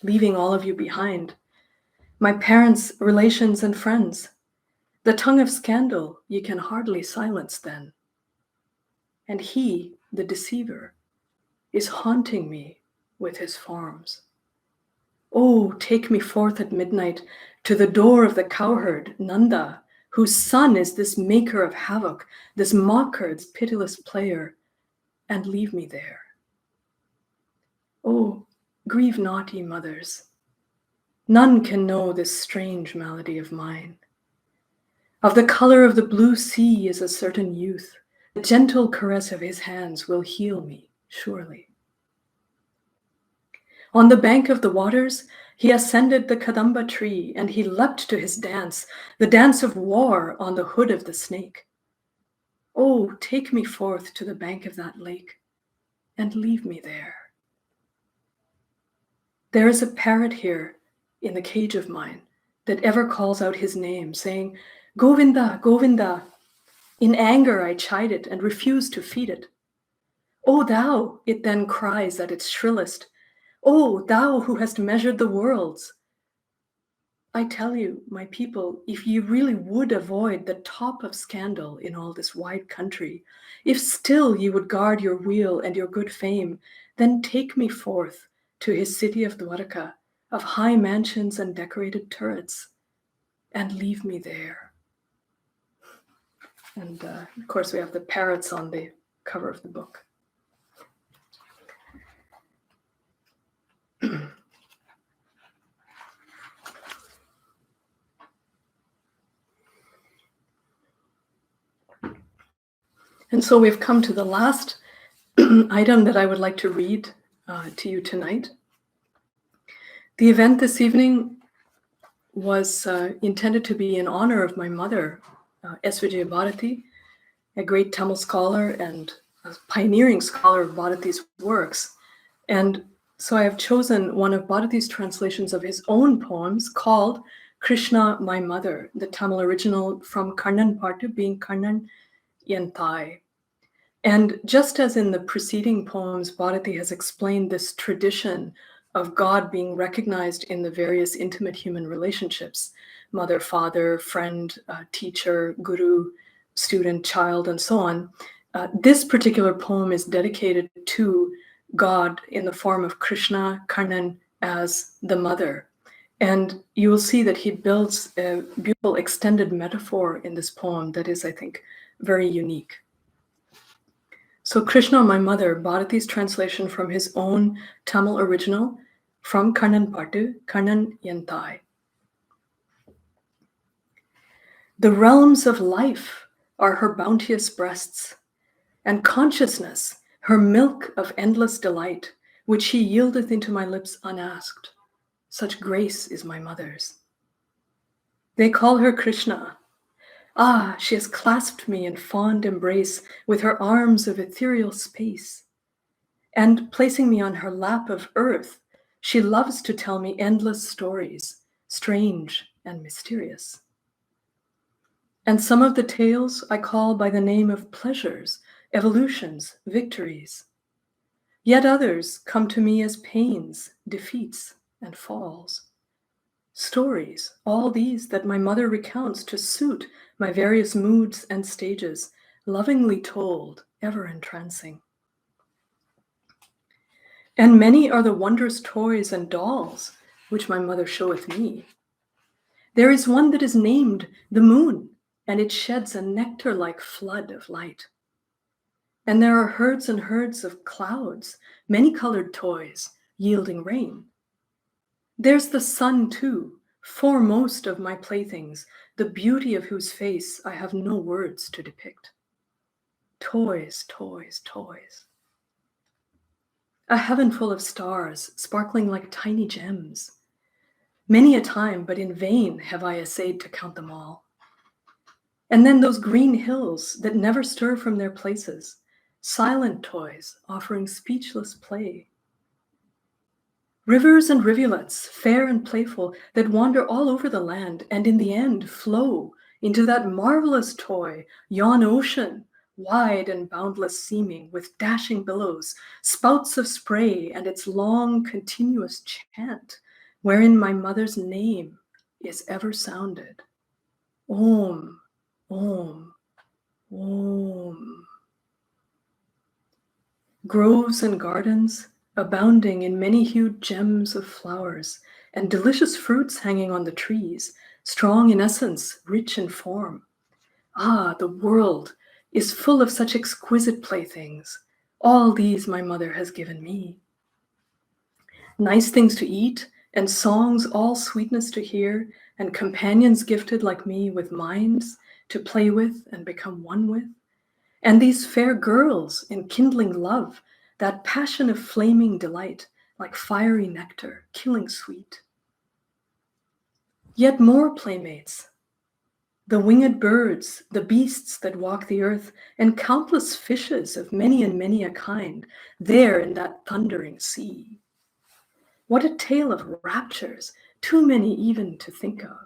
leaving all of you behind, my parents, relations, and friends, the tongue of scandal ye can hardly silence then. And he, the deceiver, is haunting me with his forms. Oh, take me forth at midnight to the door of the cowherd, Nanda, whose son is this maker of havoc, this mocker, this pitiless player, and leave me there. Oh, grieve not, ye mothers. None can know this strange malady of mine. Of the color of the blue sea is a certain youth. The gentle caress of his hands will heal me, surely. On the bank of the waters, he ascended the Kadamba tree, and he leapt to his dance, the dance of war on the hood of the snake. Oh, take me forth to the bank of that lake, and leave me there. There is a parrot here in the cage of mine that ever calls out his name, saying, Govinda, Govinda. In anger I chide it and refuse to feed it. O thou, it then cries at its shrillest, O thou who hast measured the worlds. I tell you, my people, if ye really would avoid the top of scandal in all this wide country, if still ye would guard your weal and your good fame, then take me forth to his city of Dwarka, of high mansions and decorated turrets, and leave me there. And of course, we have the parrots on the cover of the book. And so we've come to the last item that I would like to read to you tonight. The event this evening was intended to be in honor of my mother, S. Vijayabharati, a great Tamil scholar and a pioneering scholar of Bharati's works. And so I have chosen one of Bharati's translations of his own poems called Krishna, My Mother, the Tamil original from Kannan Pattu being Kannan Yen Thai. And just as in the preceding poems, Bharati has explained this tradition of God being recognized in the various intimate human relationships, mother, father, friend, teacher, guru, student, child, and so on. This particular poem is dedicated to God in the form of Krishna, Kannan, as the mother. And you will see that he builds a beautiful extended metaphor in this poem that is, I think, very unique. So Krishna, My Mother, Bharati's translation from his own Tamil original from Kannan Pattu, Kannan Yen Thai. The realms of life are her bounteous breasts, and consciousness her milk of endless delight, which she yieldeth into my lips unasked. Such grace is my mother's. They call her Krishna. Ah, she has clasped me in fond embrace with her arms of ethereal space. And placing me on her lap of earth, she loves to tell me endless stories, strange and mysterious. And some of the tales I call by the name of pleasures, evolutions, victories. Yet others come to me as pains, defeats, and falls. Stories, all these that my mother recounts to suit my various moods and stages, lovingly told, ever entrancing. And many are the wondrous toys and dolls which my mother showeth me. There is one that is named the moon, and it sheds a nectar-like flood of light. And there are herds and herds of clouds, many-colored toys, yielding rain. There's the sun too, foremost of my playthings, the beauty of whose face I have no words to depict. Toys, toys, toys. A heaven full of stars, sparkling like tiny gems. Many a time, but in vain, have I essayed to count them all. And then those green hills that never stir from their places, silent toys offering speechless play. Rivers and rivulets, fair and playful, that wander all over the land and in the end flow into that marvelous toy, yon ocean, wide and boundless seeming, with dashing billows, spouts of spray, and its long continuous chant, wherein my mother's name is ever sounded. Om, Om, Om. Groves and gardens, abounding in many-hued gems of flowers, and delicious fruits hanging on the trees, strong in essence, rich in form. Ah, the world is full of such exquisite playthings. All these my mother has given me. Nice things to eat, and songs all sweetness to hear, and companions gifted like me with minds to play with and become one with. And these fair girls enkindling love, that passion of flaming delight, like fiery nectar, killing sweet. Yet more playmates, the winged birds, the beasts that walk the earth, and countless fishes of many and many a kind, there in that thundering sea. What a tale of raptures, too many even to think of.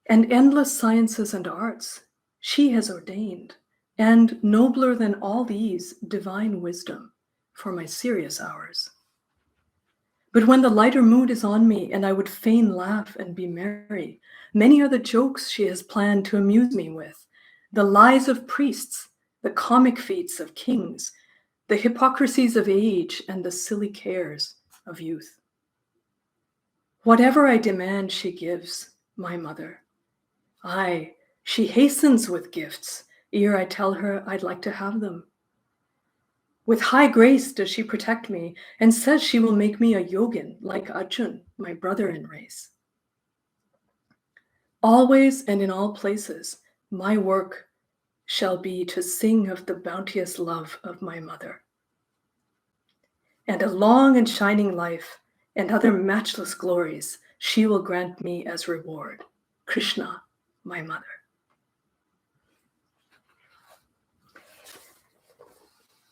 And endless sciences and arts she has ordained, and nobler than all these, divine wisdom for my serious hours. But when the lighter mood is on me and I would fain laugh and be merry, many are the jokes she has planned to amuse me with, the lies of priests, the comic feats of kings, the hypocrisies of age, and the silly cares of youth. Whatever I demand, she gives, my mother. Aye, she hastens with gifts, ere I tell her I'd like to have them. With high grace does she protect me, and says she will make me a yogin like Arjun, my brother in race. Always and in all places, my work shall be to sing of the bounteous love of my mother. And a long and shining life and other matchless glories she will grant me as reward. Krishna, my mother.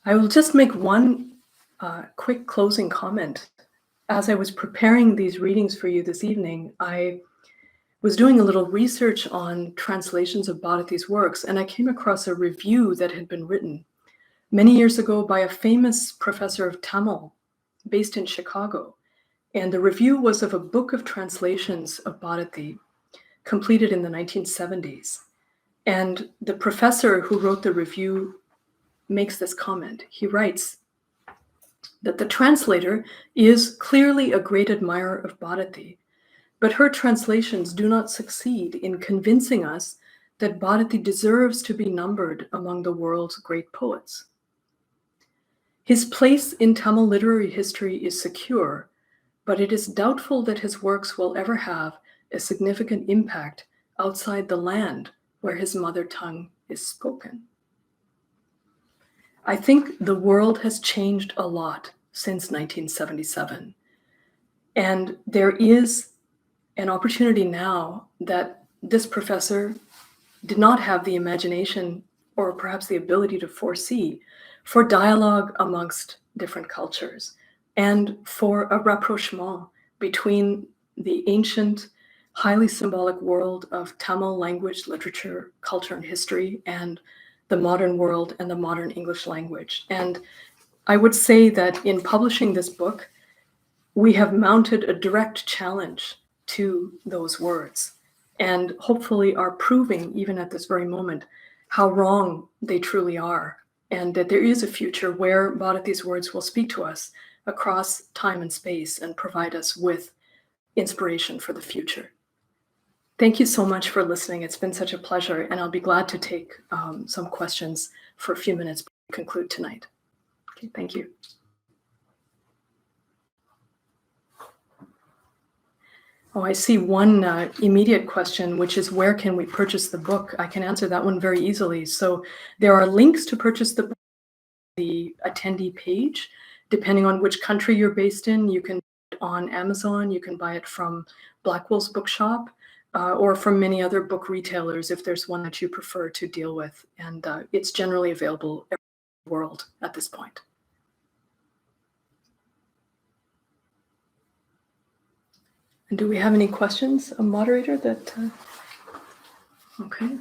I will just make one quick closing comment. As I was preparing these readings for you this evening, I was doing a little research on translations of Bharati's works, and I came across a review that had been written many years ago by a famous professor of Tamil based in Chicago. And the review was of a book of translations of Bharati completed in the 1970s. And the professor who wrote the review makes this comment. He writes that the translator is clearly a great admirer of Bharati, but her translations do not succeed in convincing us that Bharati deserves to be numbered among the world's great poets. His place in Tamil literary history is secure, but it is doubtful that his works will ever have a significant impact outside the land where his mother tongue is spoken. I think the world has changed a lot since 1977. And there is an opportunity now that this professor did not have the imagination or perhaps the ability to foresee for dialogue amongst different cultures and for a rapprochement between the ancient, highly symbolic world of Tamil language, literature, culture, and history, and the modern world and the modern English language. And I would say that in publishing this book, we have mounted a direct challenge to those words and hopefully are proving, even at this very moment, how wrong they truly are, and that there is a future where Bharati's words will speak to us across time and space and provide us with inspiration for the future. Thank you so much for listening. It's been such a pleasure, and I'll be glad to take some questions for a few minutes before we conclude tonight. Okay, thank you. Oh, I see one immediate question, which is where can we purchase the book? I can answer that one very easily. So there are links to purchase the book on the attendee page. Depending on which country you're based in, you can buy it on Amazon, you can buy it from Blackwell's Bookshop, or from many other book retailers if there's one that you prefer to deal with. And it's generally available everywhere in the world at this point. And do we have any questions, a moderator that, okay.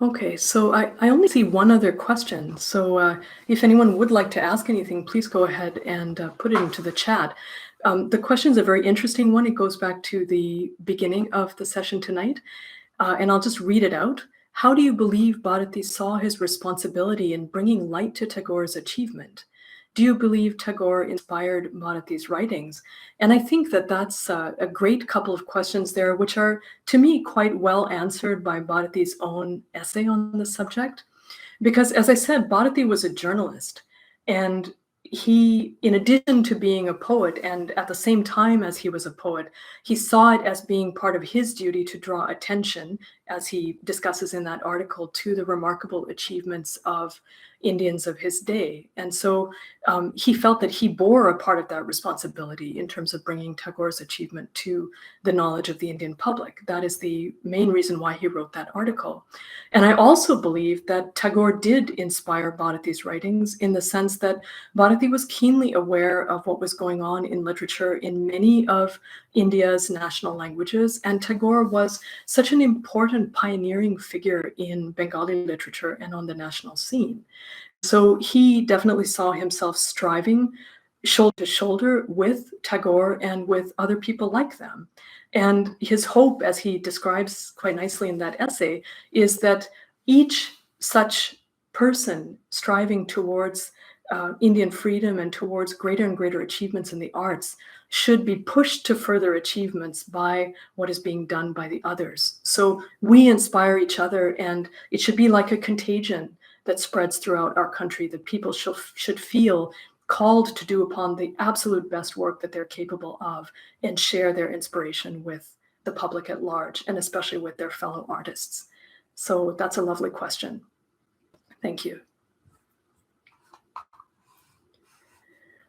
Okay, so I only see one other question. So if anyone would like to ask anything, please go ahead and put it into the chat. The question is a very interesting one. It goes back to the beginning of the session tonight. And I'll just read it out. How do you believe Bharati saw his responsibility in bringing light to Tagore's achievement? Do you believe Tagore inspired Bharati's writings? And I think that that's a great couple of questions there, which are, to me, quite well answered by Bharati's own essay on the subject. Because, as I said, Bharati was a journalist, and he, in addition to being a poet, and at the same time as he was a poet, he saw it as being part of his duty to draw attention, as he discusses in that article, to the remarkable achievements of Indians of his day. And so he felt that he bore a part of that responsibility in terms of bringing Tagore's achievement to the knowledge of the Indian public. That is the main reason why he wrote that article. And I also believe that Tagore did inspire Bharati's writings in the sense that Bharati was keenly aware of what was going on in literature in many of India's national languages. And Tagore was such an important pioneering figure in Bengali literature and on the national scene. So he definitely saw himself striving shoulder to shoulder with Tagore and with other people like them. And his hope, as he describes quite nicely in that essay, is that each such person striving towards Indian freedom and towards greater and greater achievements in the arts should be pushed to further achievements by what is being done by the others. So we inspire each other, and it should be like a contagion that spreads throughout our country, that people should feel called to do upon the absolute best work that they're capable of and share their inspiration with the public at large, and especially with their fellow artists. So that's a lovely question. Thank you.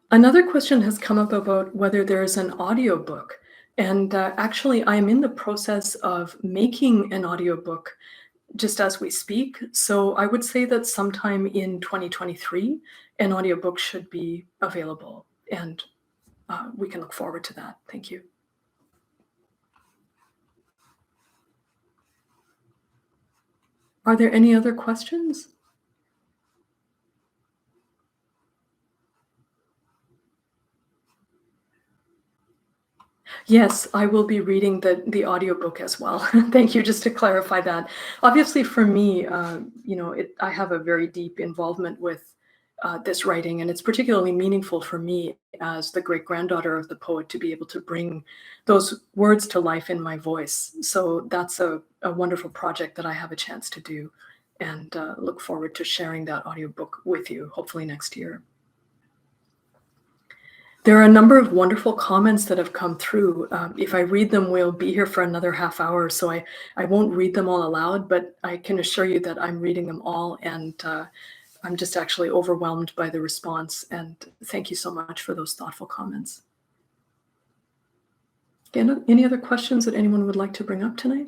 Another question has come up about whether there's an audiobook. And actually, I'm in the process of making an audiobook just as we speak. So I would say that sometime in 2023, an audiobook should be available. And we can look forward to that. Thank you. Are there any other questions? Yes, I will be reading the audiobook as well. Thank you. Just to clarify that. Obviously, for me, I have a very deep involvement with this writing, and it's particularly meaningful for me as the great-granddaughter of the poet to be able to bring those words to life in my voice. So that's a wonderful project that I have a chance to do, and look forward to sharing that audiobook with you, hopefully next year. There are a number of wonderful comments that have come through. If I read them, we'll be here for another half hour, so I won't read them all aloud, but I can assure you that I'm reading them all, and I'm just actually overwhelmed by the response, and thank you so much for those thoughtful comments. Again, any other questions that anyone would like to bring up tonight?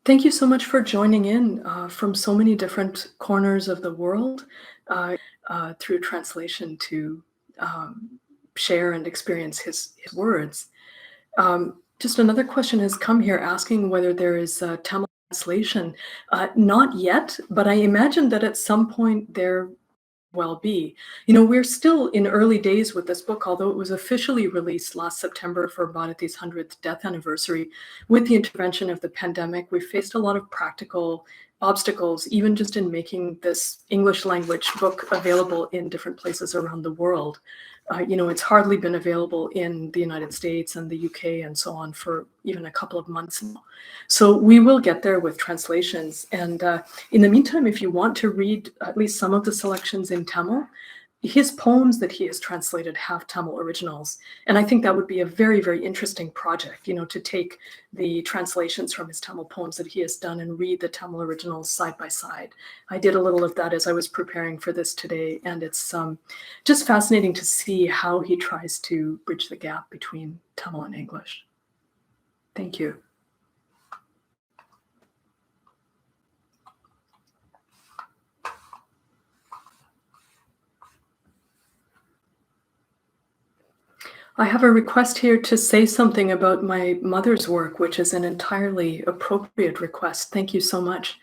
Thank you so much for joining in from so many different corners of the world through translation to share and experience his words. Just another question has come here asking whether there is a Tamil translation. Not yet, but I imagine that at some point there well be. We're still in early days with this book, although it was officially released last September for Bharati's 100th death anniversary. With the intervention of the pandemic, we faced a lot of practical obstacles, even just in making this English language book available in different places around the world. It's hardly been available in the United States and the UK and so on for even a couple of months now. So we will get there with translations. And in the meantime, if you want to read at least some of the selections in Tamil, his poems that he has translated have Tamil originals. And I think that would be a very, very interesting project, to take the translations from his Tamil poems that he has done and read the Tamil originals side by side. I did a little of that as I was preparing for this today, and it's just fascinating to see how he tries to bridge the gap between Tamil and English. Thank you. I have a request here to say something about my mother's work, which is an entirely appropriate request. Thank you so much.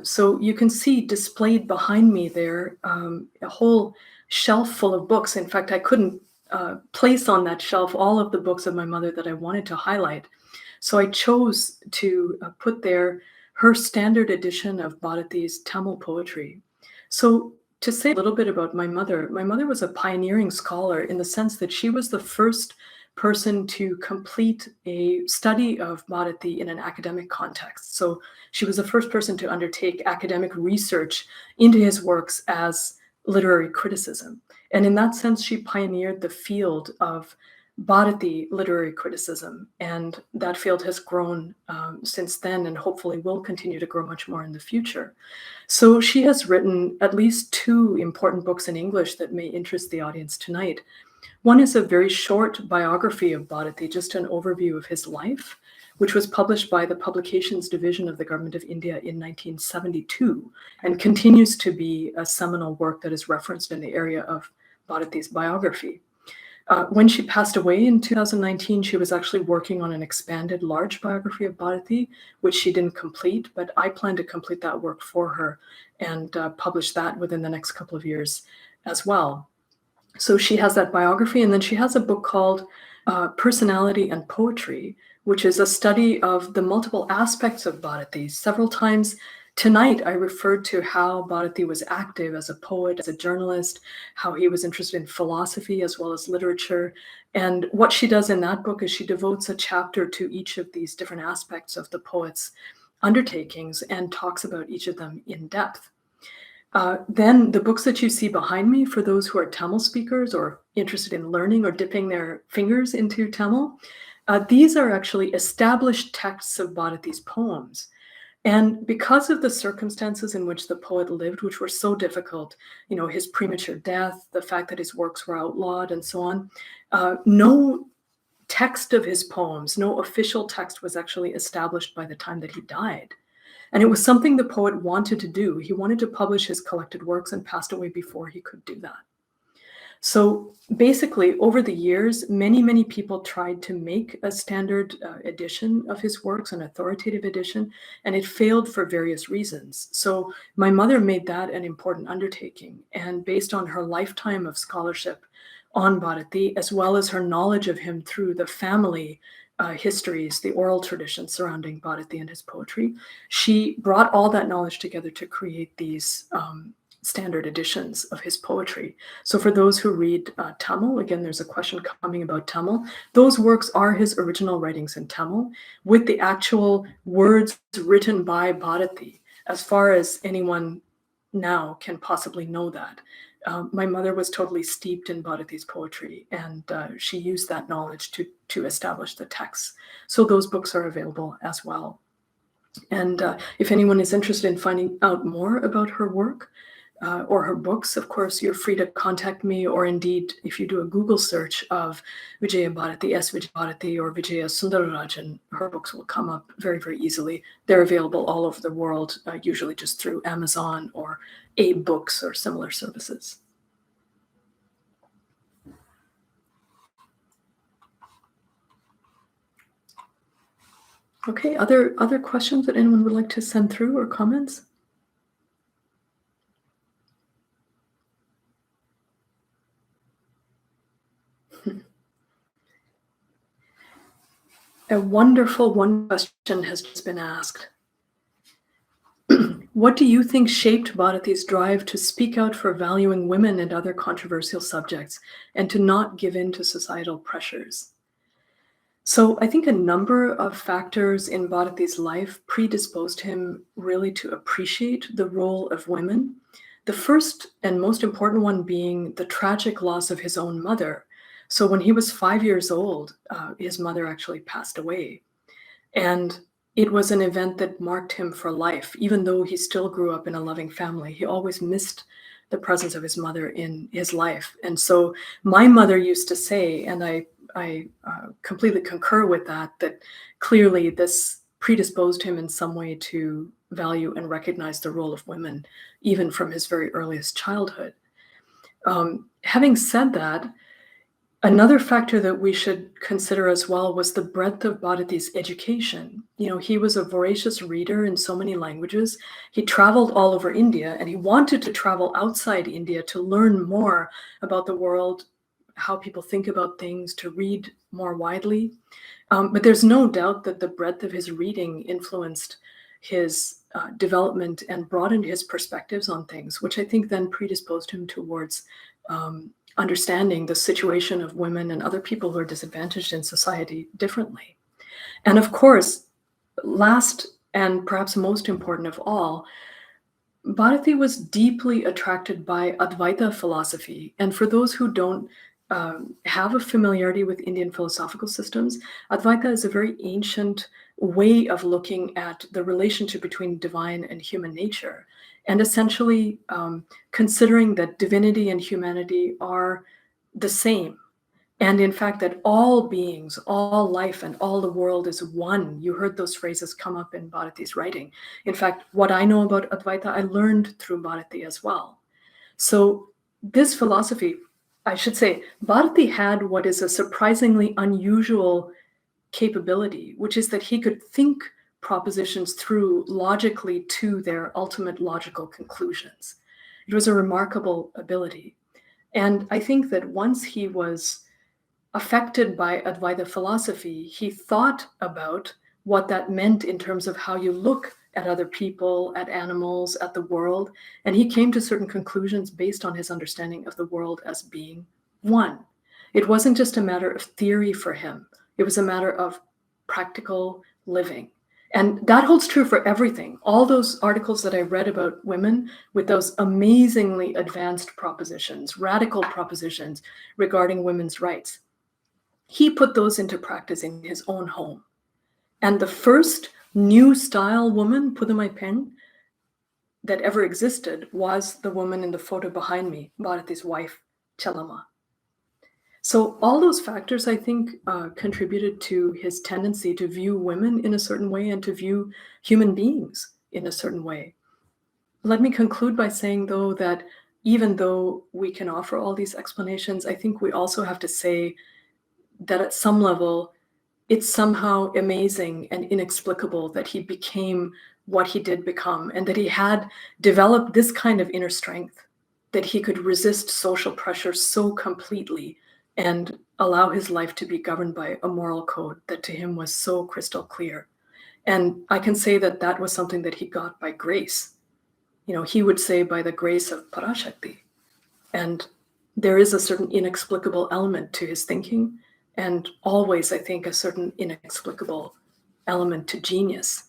So you can see displayed behind me there a whole shelf full of books. In fact, I couldn't place on that shelf all of the books of my mother that I wanted to highlight. So I chose to put there her standard edition of Bharati's Tamil poetry. So to say a little bit about my mother was a pioneering scholar in the sense that she was the first person to complete a study of Bharati in an academic context. So she was the first person to undertake academic research into his works as literary criticism. And in that sense, she pioneered the field of Bharati literary criticism, and that field has grown since then and hopefully will continue to grow much more in the future. So she has written at least 2 important books in English that may interest the audience tonight. One is a very short biography of Bharati, just an overview of his life, which was published by the Publications Division of the Government of India in 1972 and continues to be a seminal work that is referenced in the area of Bharati's biography. When she passed away in 2019, she was actually working on an expanded large biography of Bharati, which she didn't complete, but I plan to complete that work for her and publish that within the next couple of years as well. So she has that biography, and then she has a book called Personality and Poetry, which is a study of the multiple aspects of Bharati. Several times tonight, I referred to how Bharati was active as a poet, as a journalist, how he was interested in philosophy as well as literature. And what she does in that book is she devotes a chapter to each of these different aspects of the poet's undertakings and talks about each of them in depth. Then the books that you see behind me, for those who are Tamil speakers or interested in learning or dipping their fingers into Tamil, these are actually established texts of Bharati's poems. And because of the circumstances in which the poet lived, which were so difficult, his premature death, the fact that his works were outlawed, and so on, no text of his poems, no official text was actually established by the time that he died. And it was something the poet wanted to do. He wanted to publish his collected works and passed away before he could do that. So basically, over the years, many, many people tried to make a standard edition of his works, an authoritative edition, and it failed for various reasons. So my mother made that an important undertaking. And based on her lifetime of scholarship on Bharati, as well as her knowledge of him through the family histories, the oral traditions surrounding Bharati and his poetry, she brought all that knowledge together to create these standard editions of his poetry. So for those who read Tamil, again, there's a question coming about Tamil. Those works are his original writings in Tamil with the actual words written by Bharati, as far as anyone now can possibly know that. My mother was totally steeped in Bharati's poetry, and she used that knowledge to establish the texts. So those books are available as well. And if anyone is interested in finding out more about her work or her books, of course, you're free to contact me, or indeed, if you do a Google search of Vijaya Bharati, S. Vijaya Bharati, or Vijaya Sundararajan, her books will come up very, very easily. They're available all over the world, usually just through Amazon or Abe Books or similar services. Okay, other questions that anyone would like to send through or comments? A wonderful one question has just been asked. What do you think shaped Bharati's drive to speak out for valuing women and other controversial subjects and to not give in to societal pressures? So I think a number of factors in Bharati's life predisposed him really to appreciate the role of women. The first and most important one being the tragic loss of his own mother. So when he was 5 years old, his mother actually passed away. And it was an event that marked him for life. Even though he still grew up in a loving family, he always missed the presence of his mother in his life. And so my mother used to say, and I completely concur with that clearly this predisposed him in some way to value and recognize the role of women, even from his very earliest childhood. Having said that, another factor that we should consider as well was the breadth of Bharati's education. He was a voracious reader in so many languages. He traveled all over India, and he wanted to travel outside India to learn more about the world, how people think about things, to read more widely. But there's no doubt that the breadth of his reading influenced his development and broadened his perspectives on things, which I think then predisposed him towards understanding the situation of women and other people who are disadvantaged in society differently. And of course, last and perhaps most important of all, Bharati was deeply attracted by Advaita philosophy. And for those who don't have a familiarity with Indian philosophical systems, Advaita is a very ancient way of looking at the relationship between divine and human nature, and essentially considering that divinity and humanity are the same. And in fact, that all beings, all life, and all the world is one. You heard those phrases come up in Bharati's writing. In fact, what I know about Advaita, I learned through Bharati as well. So this philosophy, I should say, Bharati had what is a surprisingly unusual capability, which is that he could think propositions through logically to their ultimate logical conclusions. It was a remarkable ability. And I think that once he was affected by Advaita philosophy, he thought about what that meant in terms of how you look at other people, at animals, at the world, and he came to certain conclusions based on his understanding of the world as being one. It wasn't just a matter of theory for him. It was a matter of practical living. And that holds true for everything. All those articles that I read about women with those amazingly advanced propositions, radical propositions regarding women's rights, he put those into practice in his own home. And the first new style woman, Pudumai Pen, that ever existed was the woman in the photo behind me, Bharati's wife, Chalama. So all those factors, I think, contributed to his tendency to view women in a certain way and to view human beings in a certain way. Let me conclude by saying, though, that even though we can offer all these explanations, I think we also have to say that at some level, it's somehow amazing and inexplicable that he became what he did become, and that he had developed this kind of inner strength, that he could resist social pressure so completely and allow his life to be governed by a moral code that to him was so crystal clear. And I can say that that was something that he got by grace. You know, he would say by the grace of Parashakti. And there is a certain inexplicable element to his thinking, and always, I think, a certain inexplicable element to genius.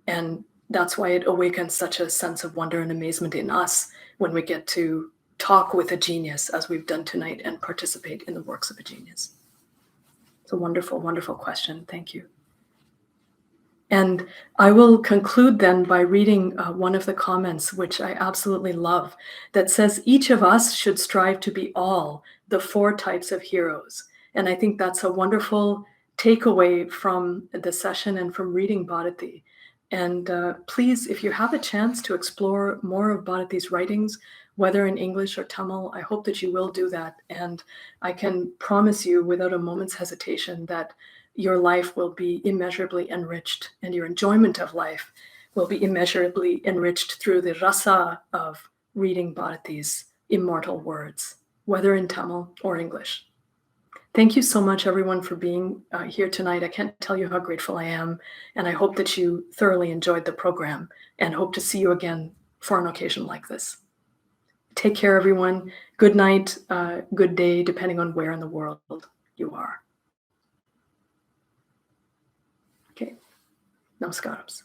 And that's why it awakens such a sense of wonder and amazement in us when we get to talk with a genius, as we've done tonight, and participate in the works of a genius. It's a wonderful, wonderful question. Thank you. And I will conclude then by reading one of the comments, which I absolutely love, that says, each of us should strive to be all the 4 types of heroes. And I think that's a wonderful takeaway from the session and from reading Bharati. And please, if you have a chance to explore more of Bharati's writings, whether in English or Tamil, I hope that you will do that. And I can promise you without a moment's hesitation that your life will be immeasurably enriched, and your enjoyment of life will be immeasurably enriched through the rasa of reading Bharati's immortal words, whether in Tamil or English. Thank you so much, everyone, for being here tonight. I can't tell you how grateful I am, and I hope that you thoroughly enjoyed the program, and hope to see you again for an occasion like this. Take care, everyone. Good night, good day, depending on where in the world you are. Okay, namaskars.